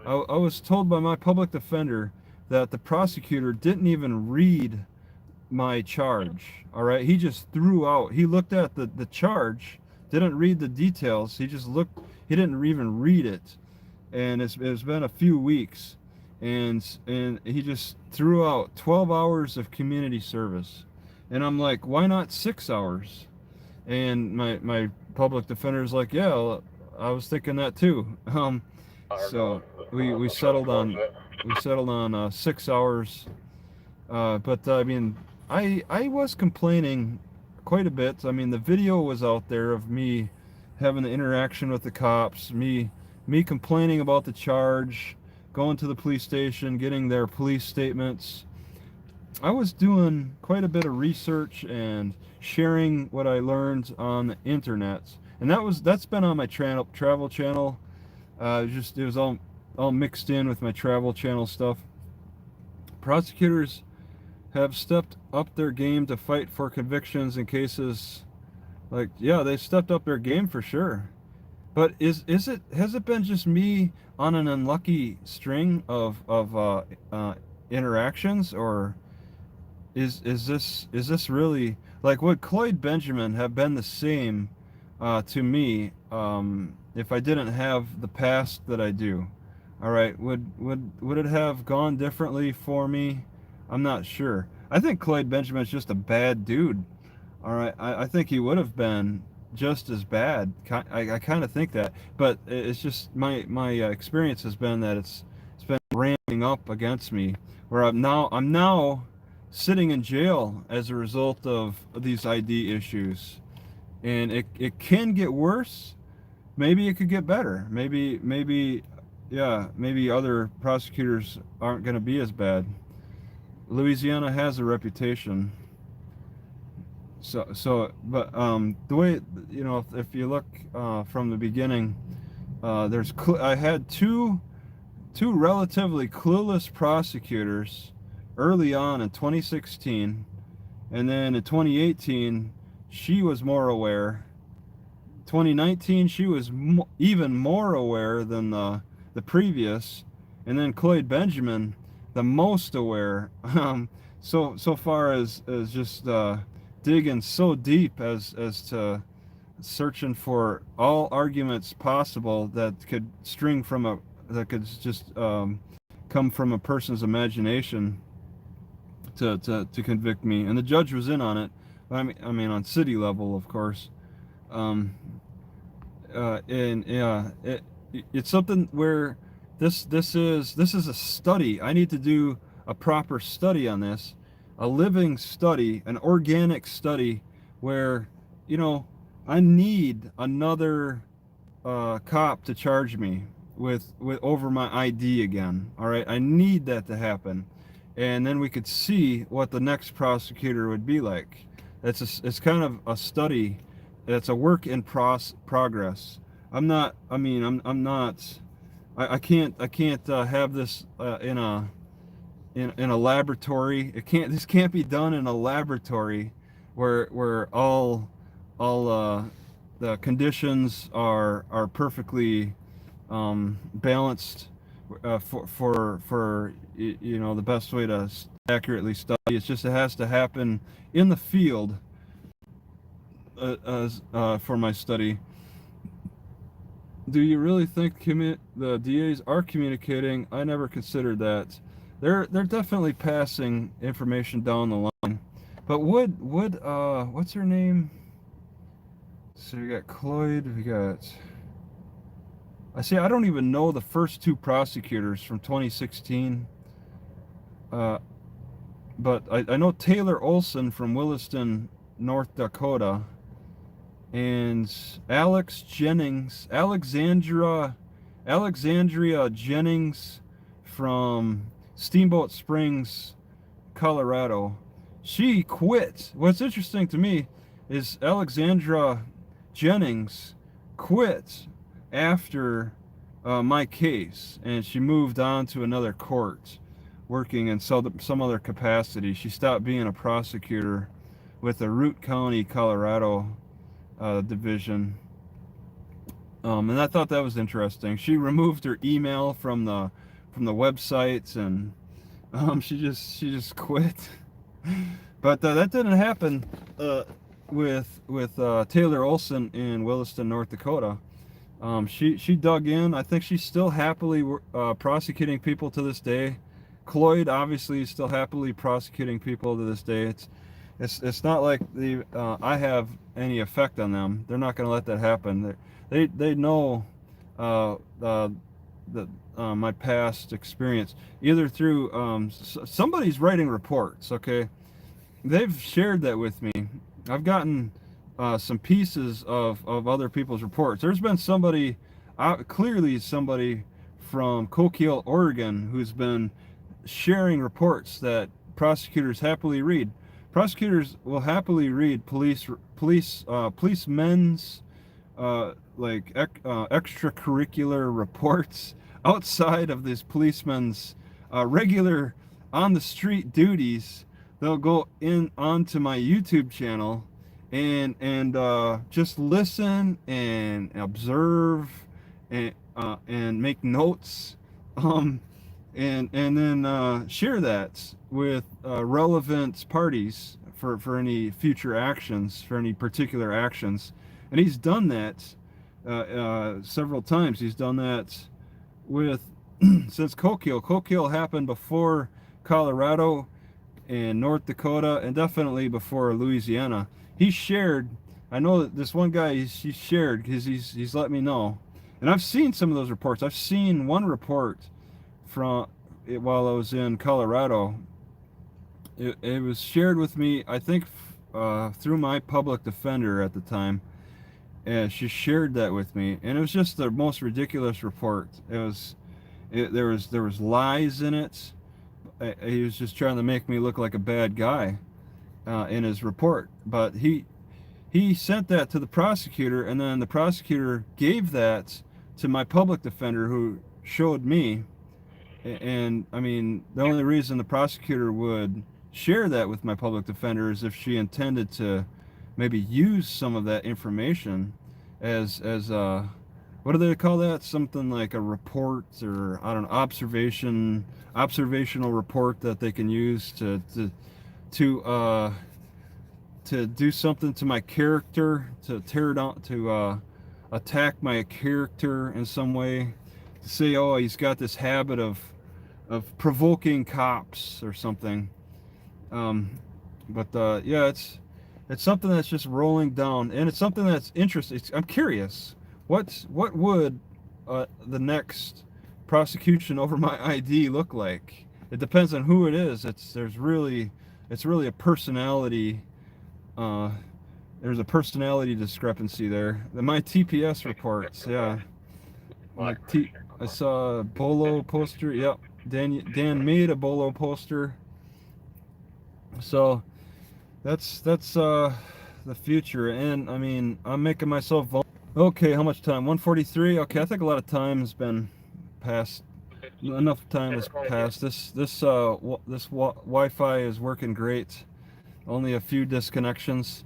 I was told by my public defender that the prosecutor didn't even read my charge. All right, he just threw out. He looked at the charge, didn't read the details. He just looked. He didn't even read it, and it's been a few weeks, and he just threw out 12 hours of community service, and I'm like, why not 6 hours? And my public defender's like, yeah, I was thinking that too. So we settled on 6 hours. But I mean, I was complaining quite a bit. I mean, the video was out there of me having the interaction with the cops, me complaining about the charge, going to the police station, getting their police statements. I was doing quite a bit of research and sharing what I learned on the internet, and that's been on my travel channel. It was all mixed in with my travel channel stuff. Prosecutors have stepped up their game to fight for convictions in cases like, yeah, they stepped up their game for sure. But has it been just me on an unlucky string of interactions, or is this really, like, would Cloyd Benjamin have been the same to me if I didn't have the past that I do? All right, would it have gone differently for me? I'm not sure. I think Cloyd Benjamin's just a bad dude. All right, I think he would have been just as bad. I kind of think that, but it's just my experience has been that it's been ramping up against me, where I'm now sitting in jail as a result of these ID issues, and it can get worse. Maybe it could get better. Maybe other prosecutors aren't going to be as bad. Louisiana has a reputation. But the way, if you look from the beginning, I had two relatively clueless prosecutors early on in 2016, and then in 2018 she was more aware. 2019 she was even more aware than the previous, and then Cloyd Benjamin the most aware. So far as just digging so deep as to searching for all arguments possible that could just come from a person's imagination to convict me, and the judge was in on it. I mean on city level, of course. And yeah, it's something where this is a study. I need to do a proper study on this, a living study, an organic study, where I need another cop to charge me with over my ID again. All right, I need that to happen, and then we could see what the next prosecutor would be like. It's kind of a study. It's a work in progress. I'm not. I can't have this in a laboratory. This can't be done in a laboratory where all the conditions are perfectly balanced for the best way to accurately study. It's just it has to happen in the field for my study. Do you really think the DAs are communicating? I never considered that. They're definitely passing information down the line. But would what's her name? So we got Cloyd, I don't even know the first two prosecutors from 2016. But I know Taylor Olson from Williston, North Dakota, and Alexandria Jennings from Steamboat Springs, Colorado. She quit. What's interesting to me is Alexandra Jennings quit after my case, and she moved on to another court, working in some other capacity. She stopped being a prosecutor with the Root County, Colorado division. And I thought that was interesting. She removed her email from the websites, and she just quit. But that didn't happen with Taylor Olson in Williston, North Dakota. She dug in. I think she's still happily prosecuting people to this day. Cloyd obviously is still happily prosecuting people to this day. It's not like I have any effect on them. They're not going to let that happen. They know my past experience, either through somebody's writing reports. Okay, they've shared that with me. I've gotten some pieces of other people's reports. There's been somebody, clearly somebody from Coquille, Oregon, who's been sharing reports that prosecutors happily read. Prosecutors will happily read policemen's extracurricular reports outside of these policemen's regular on the street duties. They'll go in onto my YouTube channel and just listen and observe and make notes, and then share that with relevant parties for any future actions, for any particular actions. And he's done that several times. He's done that with since Coquille. Coquille happened before Colorado and North Dakota, and definitely before Louisiana. He shared. I know that this one guy he shared because he's let me know, and I've seen some of those reports. I've seen one report from it while I was in Colorado. It was shared with me, I think, through my public defender at the time, and she shared that with me, and it was just the most ridiculous report. There was lies in it. He was just trying to make me look like a bad guy in his report. But he sent that to the prosecutor, and then the prosecutor gave that to my public defender, who showed me. And I mean, the only reason the prosecutor would share that with my public defender is if she intended to maybe use some of that information as what do they call that? Something like a report, or I don't know, observational report that they can use to do something to my character, to tear down, to attack my character in some way, to say, oh, he's got this habit of provoking cops or something. But yeah, it's something that's just rolling down, and it's something that's interesting. I'm curious, what would the next prosecution over my ID look like? It depends on who it is. It's really a personality. There's a personality discrepancy there. My TPS reports, yeah. I saw a Bolo poster. Yep, Dan made a Bolo poster. So that's the future, and I mean, I'm making myself vulnerable. Okay, how much time? 1:43. Okay, I think a lot of time has been passed. Enough time has passed. This Wi-Fi is working great. Only a few disconnections.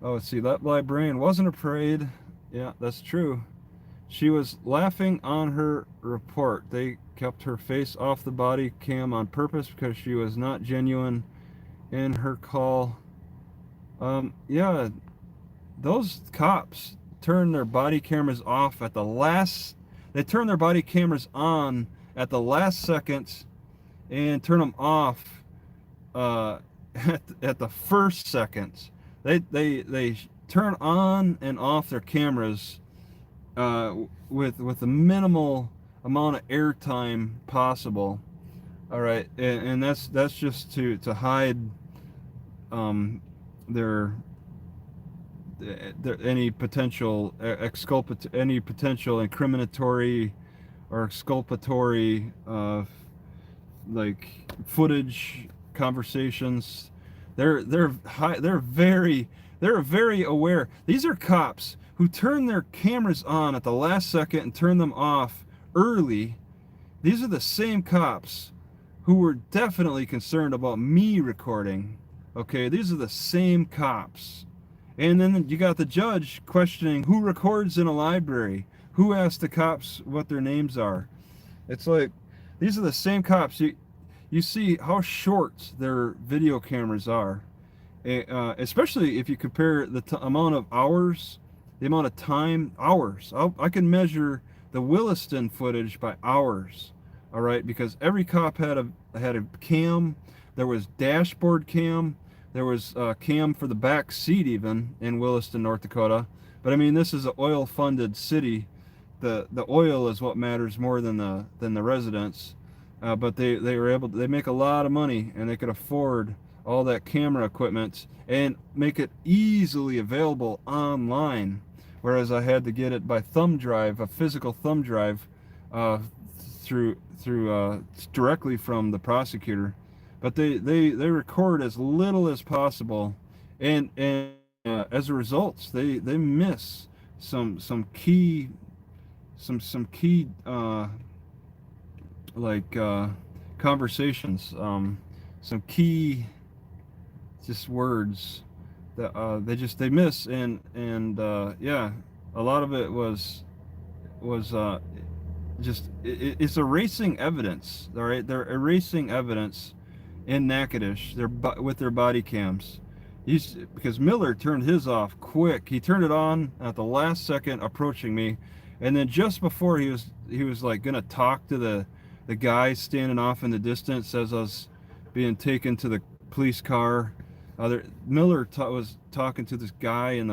Oh, let's see. That librarian wasn't afraid. Yeah, that's true. She was laughing on her report. They kept her face off the body cam on purpose because she was not genuine in her call. Yeah, those cops turn their body cameras off at the last. They turn their body cameras on at the last second and turn them off at the first second. They turn on and off their cameras with the minimal amount of airtime possible. All right, and that's just to hide their any potential any potential incriminatory or exculpatory like footage, conversations. They're very aware. These are cops who turn their cameras on at the last second and turn them off early. These are the same cops who were definitely concerned about me recording. Okay, these are the same cops. And then you got the judge questioning who records in a library, who asked the cops what their names are. It's like these are the same cops. You see how short their video cameras are, especially if you compare the amount of hours, the amount of time, hours. I can measure the Williston footage by hours, all right, because every cop had a cam. There was dashboard cam. There was cam for the back seat even in Williston, North Dakota. But I mean, this is an oil-funded city. The oil is what matters more than the residents. But they were able to, they make a lot of money, and they could afford all that camera equipment and make it easily available online, whereas I had to get it by thumb drive, a physical thumb drive, through directly from the prosecutor. But they record as little as possible, and as a result, they miss some key like conversations, some key just words that they miss, and yeah, a lot of it was just it's erasing evidence. All right, they're erasing evidence in Natchitoches. They're with their body cams. Because Miller turned his off quick. He turned it on at the last second, approaching me, and then just before he was like gonna talk to the guy standing off in the distance as I was being taken to the police car. Miller was talking to this guy in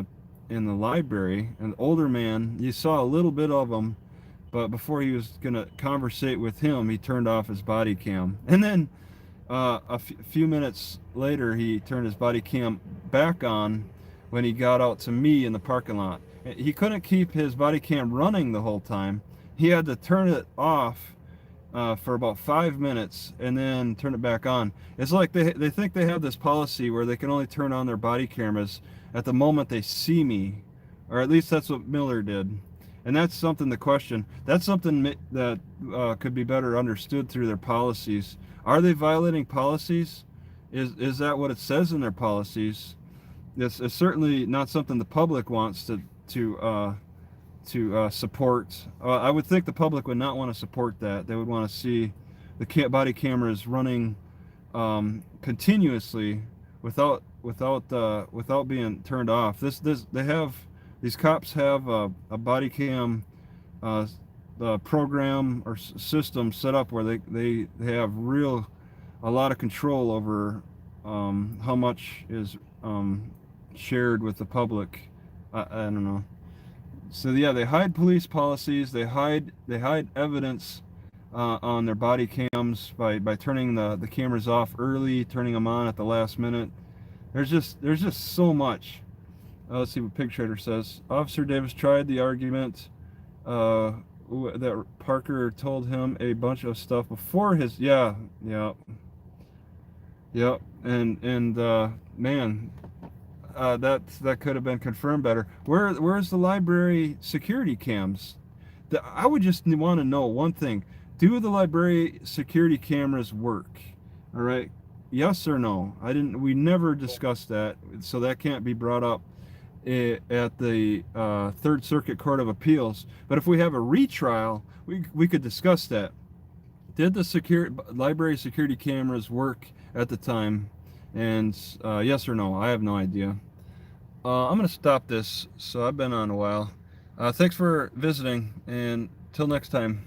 the library, an older man. You saw a little bit of him, but before he was gonna conversate with him, he turned off his body cam. And then a few minutes later, he turned his body cam back on when he got out to me in the parking lot. He couldn't keep his body cam running the whole time. He had to turn it off for about 5 minutes and then turn it back on. It's like they think they have this policy where they can only turn on their body cameras at the moment they see me, or at least that's what Miller did. And that's something to question. That's something that could be better understood through their policies. Are they violating policies? Is that what it says in their policies? It's certainly not something the public wants to support. I would think the public would not want to support that. They would want to see the body cameras running continuously without being turned off. These cops have a body cam program or system set up where they have a lot of control over how much is shared with the public. I don't know. So yeah, they hide police policies. They hide evidence on their body cams by turning the cameras off early, turning them on at the last minute. There's just so much. Let's see what Pig Trader says. Officer Davis tried the argument that Parker told him a bunch of stuff before his yeah, and man, that could have been confirmed better. Where's the library security cams? I would just want to know one thing: do the library security cameras work? All right, yes or no? We never discussed that, so that can't be brought up at the Third Circuit Court of Appeals. But if we have a retrial, we could discuss that. Did the library security cameras work at the time? And yes or no? I have no idea. I'm going to stop this. So I've been on a while. Thanks for visiting, and till next time.